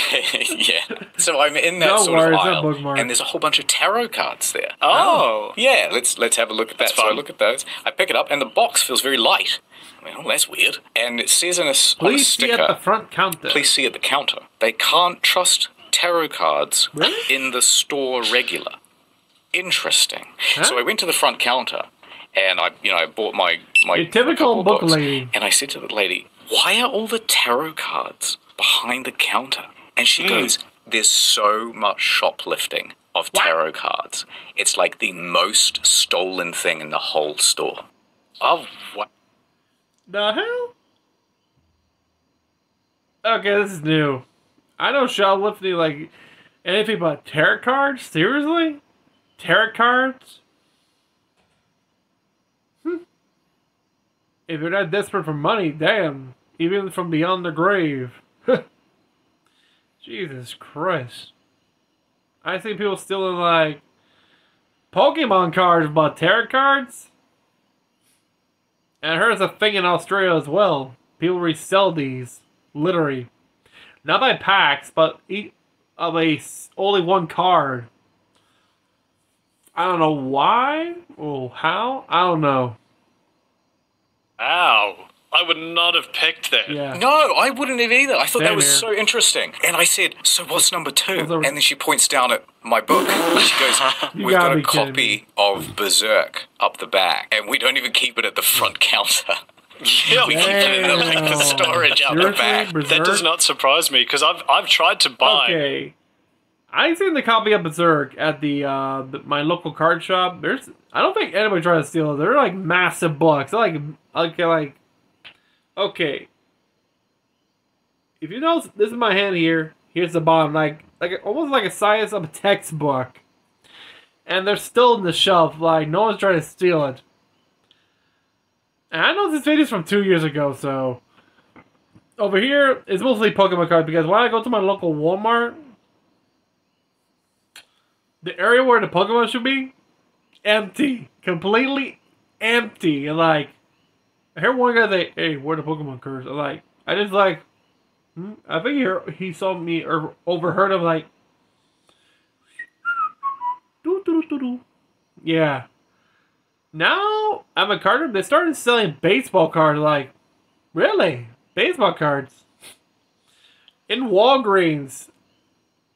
yeah. So I'm in that Don't sort worry, of it's a aisle, bookmark. and there's a whole bunch of tarot cards there. Oh. Yeah, let's have a look at that. That's So I fun. look at those. I pick it up, and the box feels very light. I mean, oh, that's weird. And it says on a Please see sticker, at the front counter. please see at the counter. They can't trust tarot cards Really? in the store regular. Interesting. Huh? So I went to the front counter, and I bought my Your typical couple of book books, lady. and I said to the lady, "Why are all the tarot cards behind the counter?" And she goes, "There's so much shoplifting of tarot cards. It's like the most stolen thing in the whole store." Oh, what? The hell? Okay, this is new. I know shoplifting like anything but tarot cards? Seriously? Tarot cards? If you're that desperate for money, damn. Even from beyond the grave. Jesus Christ. I see people stealing like Pokemon cards but tarot cards? And I heard it's a thing in Australia as well. People resell these. Literally. Not by packs, but only one card. I don't know why or how. I don't know. Ow. I would not have picked that. Yeah. No, I wouldn't have either. I thought that Same was here. so interesting. And I said, "So what's number 2?" What's number- And then she points down at my book. And she goes, You "We've gotta got a be kidding copy me. of Berserk up the back, and we don't even keep it at the front counter. Yeah, We keep it in the Damn. storage out the Seriously? back." that does Berserk? not surprise me because I've tried to buy. Okay. I seen the copy of Berserk at my local card shop. I don't think anybody tried to steal it. They're like massive books. They're okay. If you notice, this is my hand here. Here's the bottom, like almost like a size of a textbook. And they're still in the shelf. Like no one's trying to steal it. And I know this video's from 2 years ago, so over here it's mostly Pokemon cards because when I go to my local Walmart, the area where the Pokemon should be, empty. Completely empty. And like, I heard one guy say, "Hey, where are the Pokemon cards?" I just like, I think he saw me or overheard him like, doo. Yeah. Now, I'm a card. They started selling baseball cards. Like, really? Baseball cards? In Walgreens,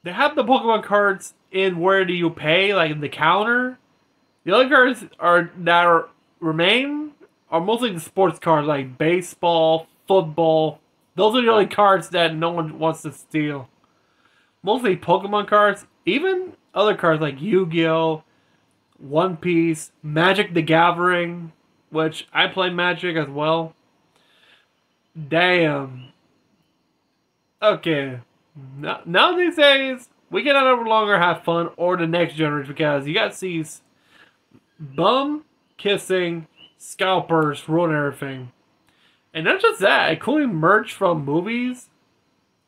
they have the Pokemon cards in where do you pay, like in the counter. The other cards remain are mostly the sports cards, like baseball, football. Those are the only cards that no one wants to steal. Mostly Pokemon cards, even other cards like Yu-Gi-Oh!, One Piece, Magic the Gathering, which I play Magic as well. Damn. Okay. Now these days, we can no longer have fun or the next generation because you got these bum kissing scalpers ruin everything. And not just that, including merch from movies.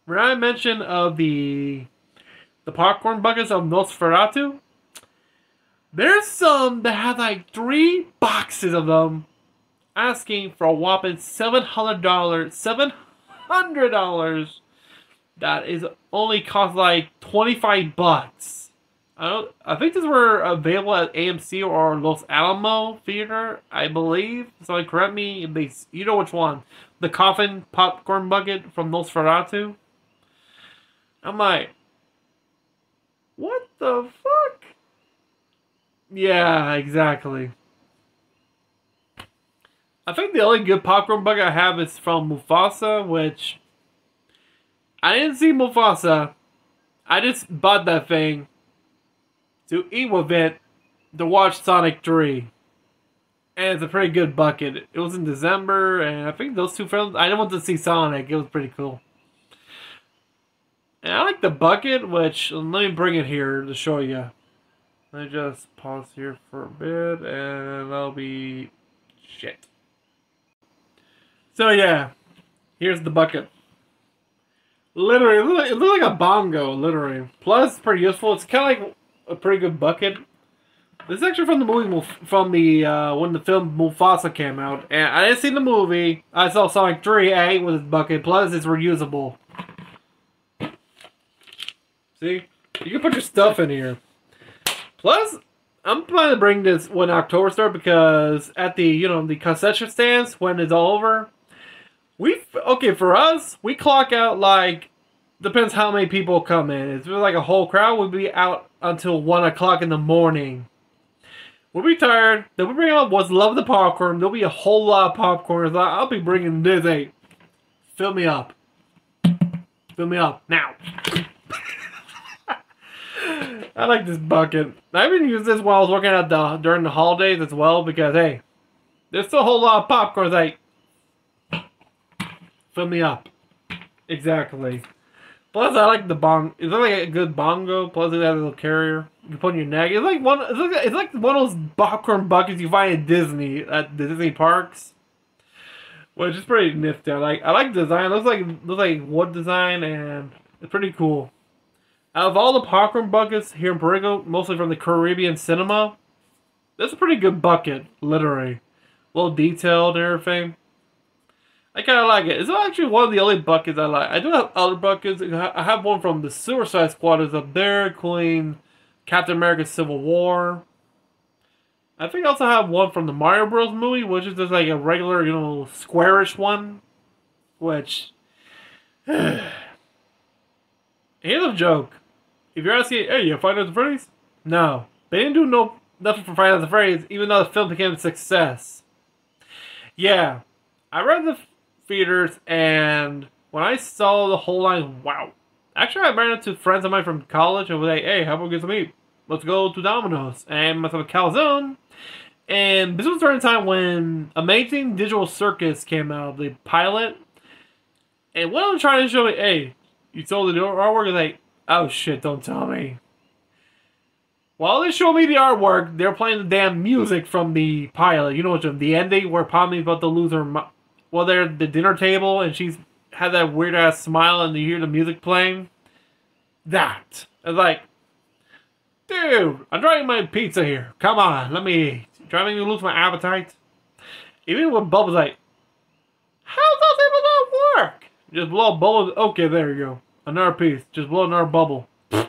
When I mentioned of the popcorn buckets of Nosferatu, there's some that have like 3 boxes of them asking for a whopping $700. $700 that is only cost like $25. I think these were available at AMC or Los Alamo Theater, I believe. So correct me if you know which one. The coffin popcorn bucket from Nosferatu. I'm like, what the fuck? Yeah, exactly. I think the only good popcorn bucket I have is from Mufasa, which I didn't see Mufasa. I just bought that thing to eat with it to watch Sonic 3. And it's a pretty good bucket. It was in December, and I think those two films, I didn't want to see Sonic. It was pretty cool. And I like the bucket, which, let me bring it here to show you. Let me just pause here for a bit, and that'll be shit. So yeah, here's the bucket. Literally, it looks like a bongo, literally. Plus, it's pretty useful. It's kind of like a pretty good bucket. This is actually from the movie, from the, when the film Mufasa came out. And I didn't see the movie. I saw Sonic 3, with his bucket. Plus, it's reusable. See? You can put your stuff in here. Plus, I'm planning to bring this when October starts because at the, the concession stands, when it's all over, for us, we clock out like, depends how many people come in. If there's like a whole crowd, we'll be out until 1 o'clock in the morning. We'll be tired. Then we bring out what's love the popcorn. There'll be a whole lot of popcorn. I'll be bringing this. Hey, fill me up. Fill me up now. I like this bucket. I even used this while I was working at during the holidays as well because hey, there's still a whole lot of popcorn. Like, fill me up. Exactly. Plus, I like the bong. It's like a good bongo. Plus, it has a little carrier you can put in your neck. It's like one. It's like one of those popcorn buckets you find at Disney at the Disney parks, which is pretty nifty. I like the design. It looks like wood design, and it's pretty cool. Out of all the popcorn buckets here in Puerto Rico, mostly from the Caribbean cinema, that's a pretty good bucket. Literally, a little detailed and everything. I kind of like it. It's actually one of the only buckets I like. I do have other buckets. I have one from the Suicide Squad is up there, including Captain America Civil War. I think I also have one from the Mario Bros. Movie, which is just like a regular, squarish one. Which, here's a joke. If you're asking, hey, you have Five Nights at Freddy's? No. They didn't do nothing for Five Nights at Freddy's, even though the film became a success. Yeah. I read the theaters, and when I saw the whole line, wow. Actually, I ran into friends of mine from college and was like, hey, how about we get some meat? Let's go to Domino's. And myself a calzone. And this was during the time when Amazing Digital Circus came out, the pilot. And when I'm trying to show me, hey, you sold the artwork, it's like, oh shit, don't tell me. While they show me the artwork, they're playing the damn music from the pilot. You know what, the ending where Pommy's about to lose her mind. Well, they're at the dinner table and she's had that weird ass smile and you hear the music playing. That. It's like, dude, I'm trying my pizza here. Come on, let me eat. Trying to lose my appetite. Even when Bubba's like, how's that able to work? Just blow a bubble. Okay, there you go. Another piece. Just blow another bubble. But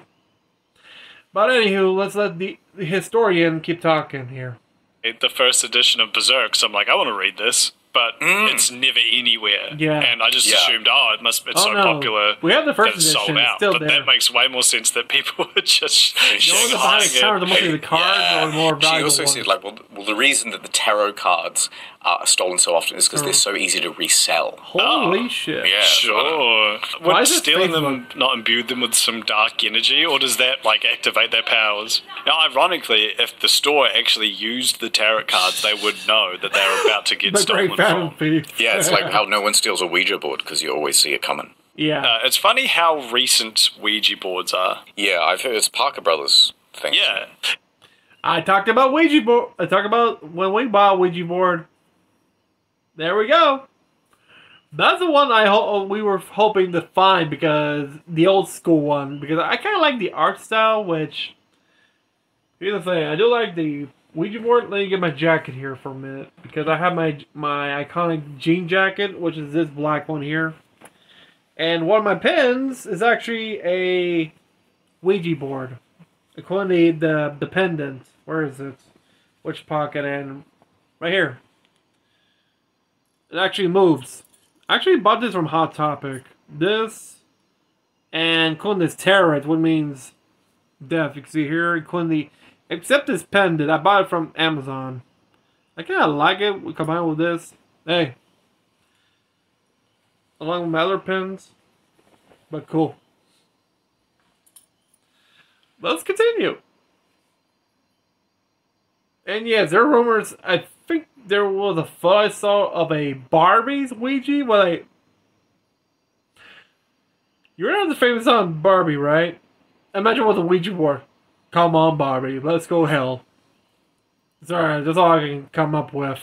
anywho, let's let the historian keep talking here. The first edition of Berserk, so I'm like, I want to read this. But it's never anywhere. Yeah. And I just assumed, it's so popular. We have the first edition. Sold out. Still but there. that makes way more sense that people were just buying cards, mostly the cards or more valuable She also said, like, well, the reason that the tarot cards are stolen so often is because they're so easy to resell. Holy shit. Yeah. Sure. Why Would is it stealing Facebook? them not imbue them with some dark energy, or does that, activate their powers? Now, ironically, if the store actually used the tarot cards, they would know that they were about to get The stolen Great Phantom from. Thief. Yeah, it's like how no one steals a Ouija board because you always see it coming. Yeah. It's funny how recent Ouija boards are. Yeah, I've heard it's Parker Brothers thing. Yeah. I talked about Ouija board. I talked about when we bought a Ouija board. There we go. That's the one we were hoping to find because the old school one. Because I kind of like the art style, which here's the thing. I do like the Ouija board. Let me get my jacket here for a minute because I have my iconic jean jacket, which is this black one here. And one of my pens is actually a Ouija board. According to the pendant. Where is it? Which pocket? And right here. It actually moves. I actually bought this from Hot Topic. This and this tarot, which means death. You can see here, except this pendant. I bought it from Amazon. I kind of like it. We combine with this. Hey. Along with my other pens. But cool. Let's continue. And yes, there are rumors. I think there was a photo I saw of a Barbie's Ouija. You remember the famous song Barbie, right? Imagine what the Ouija board. Come on, Barbie, let's go hell. It's alright, that's all I can come up with.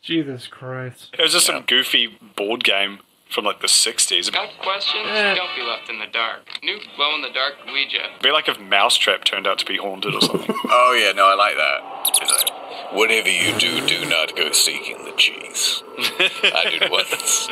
Jesus Christ. It was just some goofy board game from like the 60s. Got questions? Don't be left in the dark. New glow-in-the-dark Ouija. It'd be like if Mousetrap turned out to be haunted or something. Oh yeah, no, I like that. It's like, whatever you do, do not go seeking the cheese. I did once.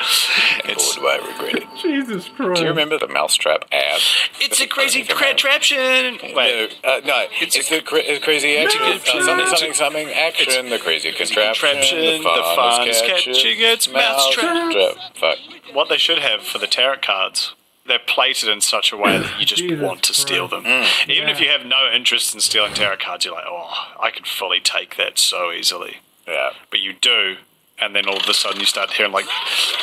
And boy, do I regret it. Jesus Christ. Do you remember the Mousetrap ad? It's a crazy contraption! Wait. No, it's the crazy action. Something action. The crazy contraption. The fun is catching its Mousetrap. Fuck. What they should have for the tarot cards, they're plated in such a way that you just Jesus want to steal them. Even if you have no interest in stealing tarot cards, you're like, oh, I could fully take that so easily. Yeah. But you do, and then all of a sudden you start hearing like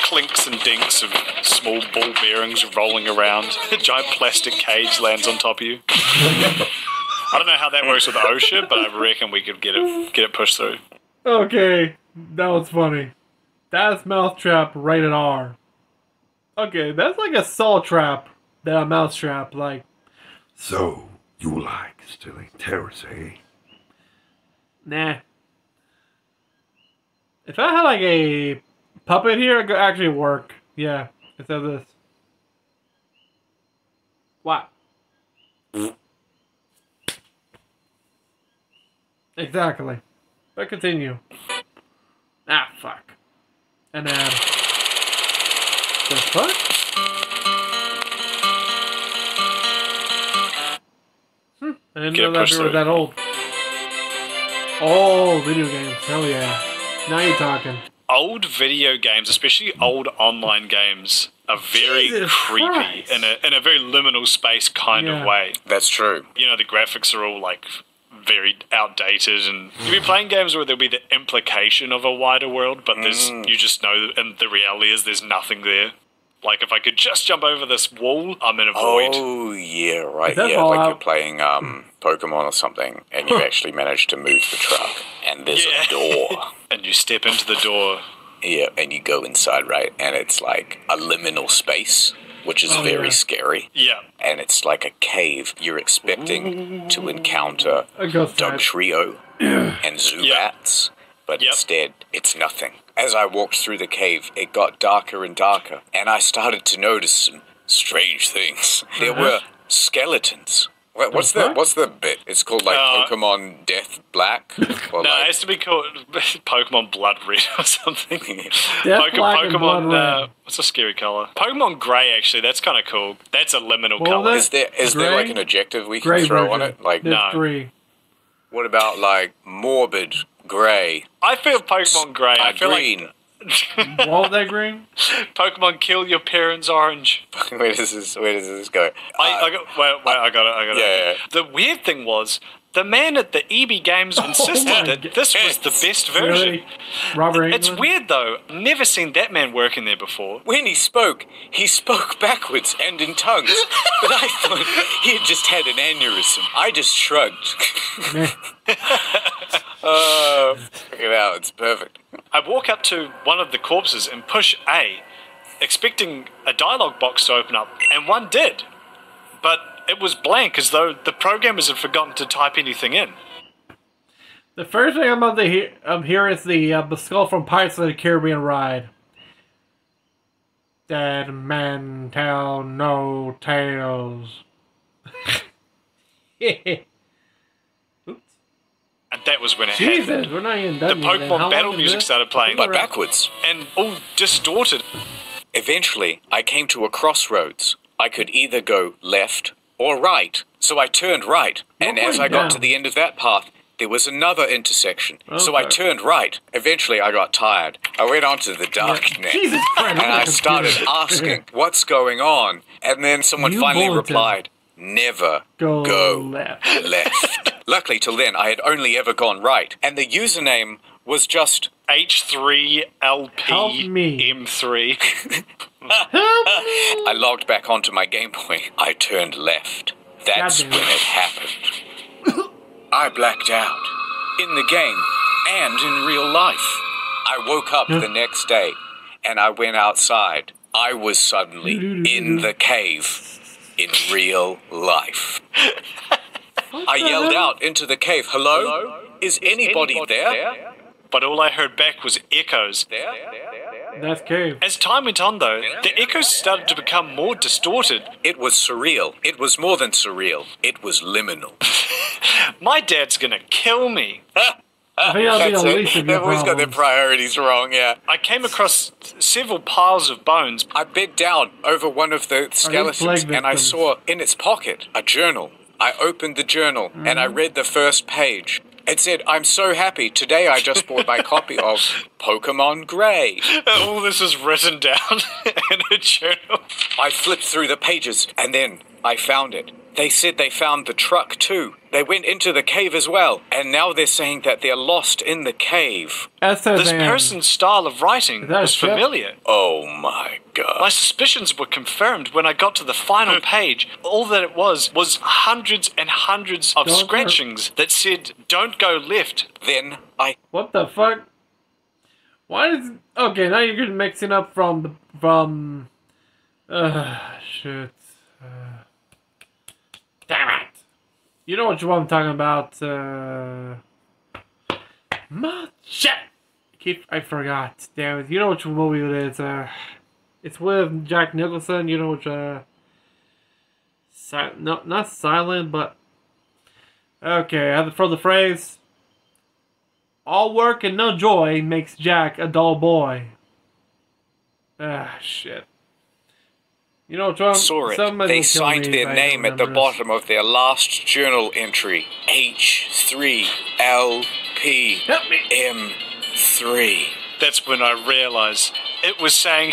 clinks and dinks of small ball bearings rolling around. A giant plastic cage lands on top of you. I don't know how that works with OSHA, but I reckon we could get it pushed through. Okay, that was funny. That's Mousetrap rated R. Okay, that's like a Saw trap than a Mousetrap, like. So, you like stealing terrors, eh? Nah. If I had like a puppet here, it could actually work. Yeah, instead of this. What? Exactly. But continue. Ah, fuck. An ad. The fuck? I didn't know that they were that old. Oh, video games. Hell yeah. Now you're talking. Old video games, especially old online games, are very Jesus creepy Christ. in a very liminal space kind of Yeah. way. That's true. You know, the graphics are all like very outdated, and you'll be playing games where there'll be the implication of a wider world, but there's you just know, and the reality is there's nothing there. Like, if I could just jump over this wall, I'm in a void. Oh, yeah, right. That's Yeah, all like out. you're playing Pokemon or something, and you actually manage to move the truck, and there's Yeah. a door. And you step into the door. Yeah, and you go inside, right? And it's like a liminal space, which is Oh, very yeah. scary. Yeah. And it's like a cave. You're expecting to encounter A ghost Doug type. Trio and Zubats, but Yep. instead, it's nothing. As I walked through the cave, it got darker and darker, and I started to notice some strange things. There were skeletons. What's the bit? It's called like Pokemon Death Black? Or No, like, it has to be called Pokemon Blood Red or something. Death Black and Blood Red. What's a scary color? Pokemon Grey, actually, that's kind of cool. That's a liminal Well, color. is there Gray? like an adjective we can Gray throw version. on it? Like, There's No. 3. what about like morbid gray? I feel Pokemon Grey. I feel green. like What was that green? Pokemon Kill Your Parents Orange. Where does this go? I got it. Yeah. The weird thing was, the man at the EB Games insisted my that God. this was the best version. Really? Robert It's Englund? weird though. Never seen that man working there before. When he spoke backwards and in tongues. But I thought he had just had an aneurysm. I just shrugged. Check it out, it's perfect. I walk up to one of the corpses and push A, expecting a dialogue box to open up, and one did. But it was blank, as though the programmers had forgotten to type anything in. The first thing I'm about to hear is the skull from Pirates of the Caribbean ride. Dead men tell no tales. Oops. And that was when it Jesus, happened. we're not even The done yet. How Pokemon long battle is music this? started playing, But backwards. and all distorted. Eventually, I came to a crossroads. I could either go left or right. So I turned right. And You're as going I got to down. the end of that path, there was another intersection. So I Okay. turned right. Eventually, I got tired. I went onto the darknet. Jesus Christ, And I started asking, what's going on? And then someone New finally bulletin. replied, never Go go left. left. Luckily, till then, I had only ever gone right. And the username was just H3LP Help me. M3. I logged back onto my Game Boy. I turned left. That's Goddamn. when it happened. I blacked out. In the game and in real life. I woke up the next day and I went outside. I was suddenly in the cave in real life. I yelled out into the cave, "Hello? Is anybody there?" But all I heard back was echoes. That's cave. As time went on, though, the echoes started to become more distorted. It was surreal. It was more than surreal. It was liminal. My dad's gonna kill me. I think that'll be That's the it. least of They've your always got their problems. priorities wrong, yeah. I came across several piles of bones. I bent down over one of the skeletons plague and I victims? saw in its pocket a journal. I opened the journal and I read the first page. It said, "I'm so happy. Today I just bought my copy of Pokemon Gray." All this is written down in a journal. I flipped through the pages and then I found it. They said they found the truck too. They went into the cave as well. And now they're saying that they're lost in the cave. This person's style of writing that a was ship? familiar. Oh my god. My suspicions were confirmed when I got to the final page. All that it was hundreds and hundreds of Don't scratchings that said, "Don't go left." Then I... What the fuck? Why is... Okay, now you're getting mixing up from... Shit. Damn it! You know what I'm talking about, shit! I forgot. Damn it. You know which movie it is, it's with Jack Nicholson, you know which, no, not Silent, but... Okay, from the phrase... All work and no joy makes Jack a dull boy. Shit. You know, Trump, saw it. somebody They will kill signed me their if I name at the remember this. bottom of their last journal entry. H3LPM3. That's when I realized it was saying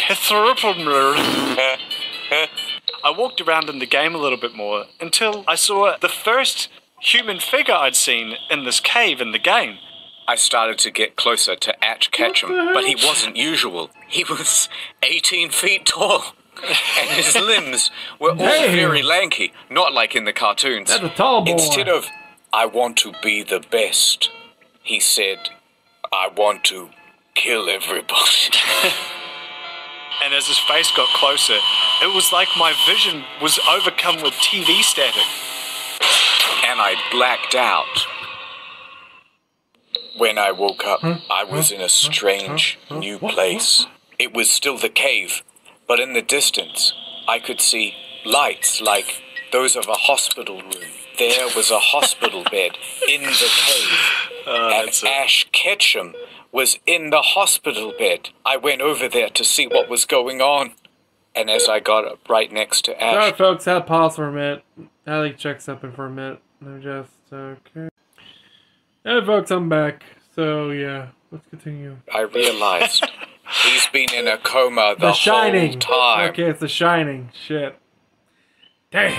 I walked around in the game a little bit more until I saw the first human figure I'd seen in this cave in the game. I started to get closer to Ash Ketchum, but he wasn't usual. He was 18 feet tall. And his limbs were all Damn. very lanky, not like in the cartoons. That's a tall boy. Instead of, "I want to be the best," he said, "I want to kill everybody." And as his face got closer, it was like my vision was overcome with TV static. And I blacked out. When I woke up, I was in a strange, new place. It was still the cave, but in the distance, I could see lights like those of a hospital room. There was a hospital bed in the cave, and Ash Ketchum was in the hospital bed. I went over there to see what was going on, and as I got up right next to Ash... Alright, folks, have pause for a minute. Alec checks up for a minute. I'm just, okay. Hey, folks, I'm back. So, yeah, let's continue. I realized he's been in a coma the Shining. whole time. Okay, it's The Shining. Shit. Damn.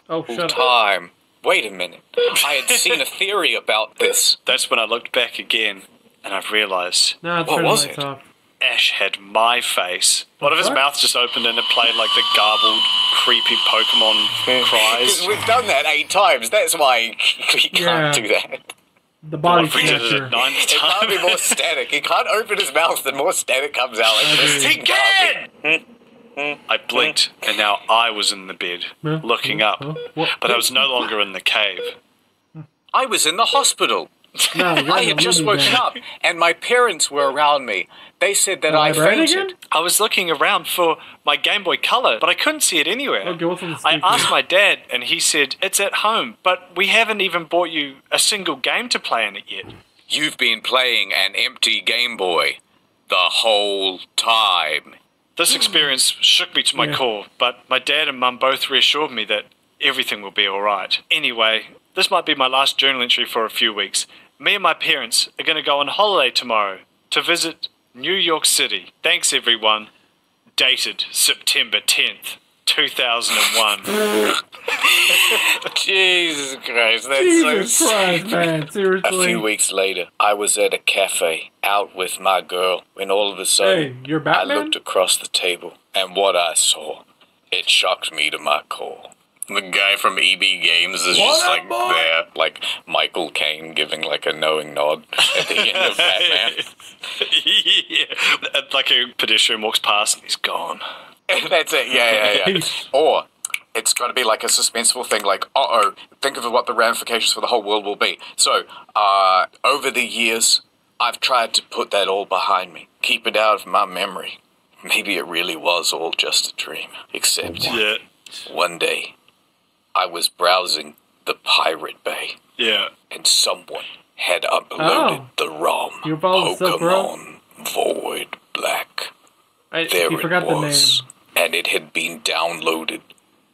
Oh, shut up. Time. Wait a minute. I had seen a theory about this. That's when I looked back again, and I realized Nah, What turn the was lights it? off. Ash had my face. One of his What? mouths just opened and it played like the garbled, creepy Pokemon cries. Because we've done that 8 times. That's why we can't Yeah. do that. The body What if we did it snatcher. at 9th It can't time? be more static. He can't open his mouth and more static comes out. Like this. He I blinked, and now I was in the bed, looking up. What? But I was no longer in the cave. I was in the hospital. No, you're I in had the just movie woken then. up, and my parents were around me. They said that The I librarian fainted. again? I was looking around for my Game Boy Color, but I couldn't see it anywhere. Okay, what's on the I speaker? asked my dad, and he said, "It's at home, but we haven't even bought you a single game to play in it yet." You've been playing an empty Game Boy the whole time. This experience shook me to my core, but my dad and mum both reassured me that everything will be alright. Anyway, this might be my last journal entry for a few weeks. Me and my parents are going to go on holiday tomorrow to visit New York City. Thanks, everyone. Dated September 10th, 2001. Jesus Christ, that's Jesus so Christ, man. A Seriously. few weeks later, I was at a cafe, out with my girl, when all of a sudden, Hey, you're I Batman? looked across the table, and what I saw, it shocked me to my core. The guy from EB Games is What just up, like boy? there, like Michael Caine giving like a knowing nod at the end of Batman. Yeah. Like a pedestrian walks past and he's gone. That's it, yeah. Or it's going to be like a suspenseful thing, like, think of what the ramifications for the whole world will be. So, over the years, I've tried to put that all behind me, keep it out of my memory. Maybe it really was all just a dream. Except, Yeah. one day, I was browsing the Pirate Bay, Yeah. and someone had uploaded the ROM, You followed Silk Road? Pokemon Void Black. There you it forgot was, and it had been downloaded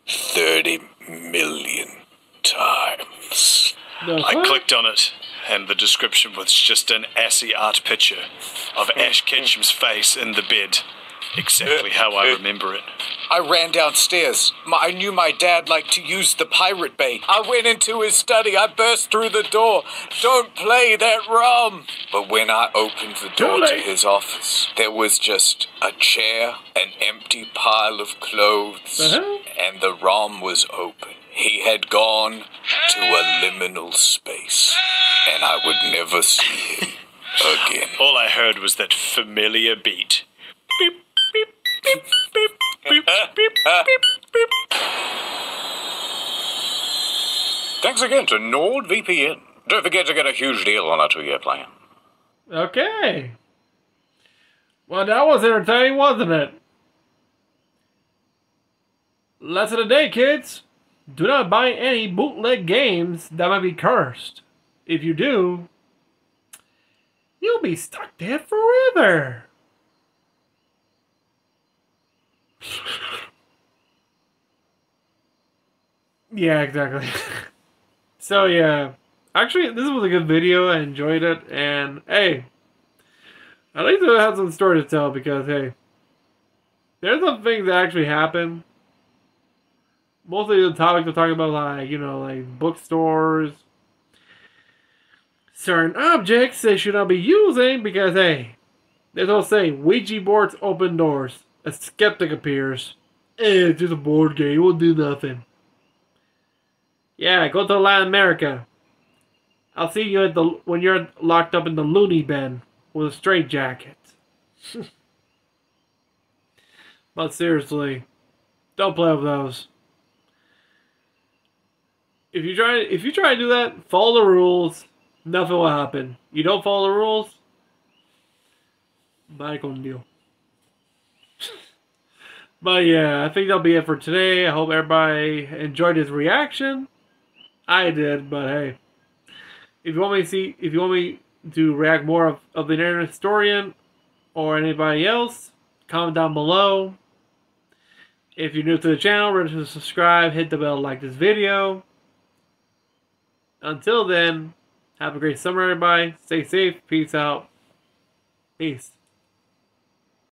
30 million times. the name. I clicked on it, and the description was just an assy art picture of Ash Ketchum's face in the bed. Exactly how I remember it. I ran downstairs. I knew my dad liked to use the Pirate Bay. I went into his study. I burst through the door. Don't play that ROM. But when I opened the door to his office, there was just a chair, an empty pile of clothes, and the ROM was open. He had gone to a liminal space, and I would never see him again. All I heard was that familiar beat. Beep, beep, beep, beep, beep, beep, beep, beep. Thanks again to NordVPN. Don't forget to get a huge deal on our 2-year plan. Okay. Well, that was entertaining, wasn't it? Lesson of the day, kids. Do not buy any bootleg games that might be cursed. If you do, you'll be stuck there forever. Yeah, exactly. So, yeah. Actually, this was a good video. I enjoyed it. And, hey, at least I have some story to tell because, hey, there's some things that actually happen. Mostly the topics we're talking about, like, you know, like bookstores. Certain objects they should not be using because, hey, there's no saying, Ouija boards open doors. A skeptic appears. It's just a board game. It won't do nothing. Yeah, go to Latin America. I'll see you when you're locked up in the loony bin with a straitjacket. But seriously, don't play with those. If you try to do that, follow the rules. Nothing will happen. You don't follow the rules, bye con Dios. But yeah, I think that'll be it for today. I hope everybody enjoyed his reaction. I did, but hey, if you want me to react more of the Internet Historian or anybody else, comment down below. If you're new to the channel, remember to subscribe, hit the bell, like this video. Until then, have a great summer, everybody. Stay safe. Peace out. Peace.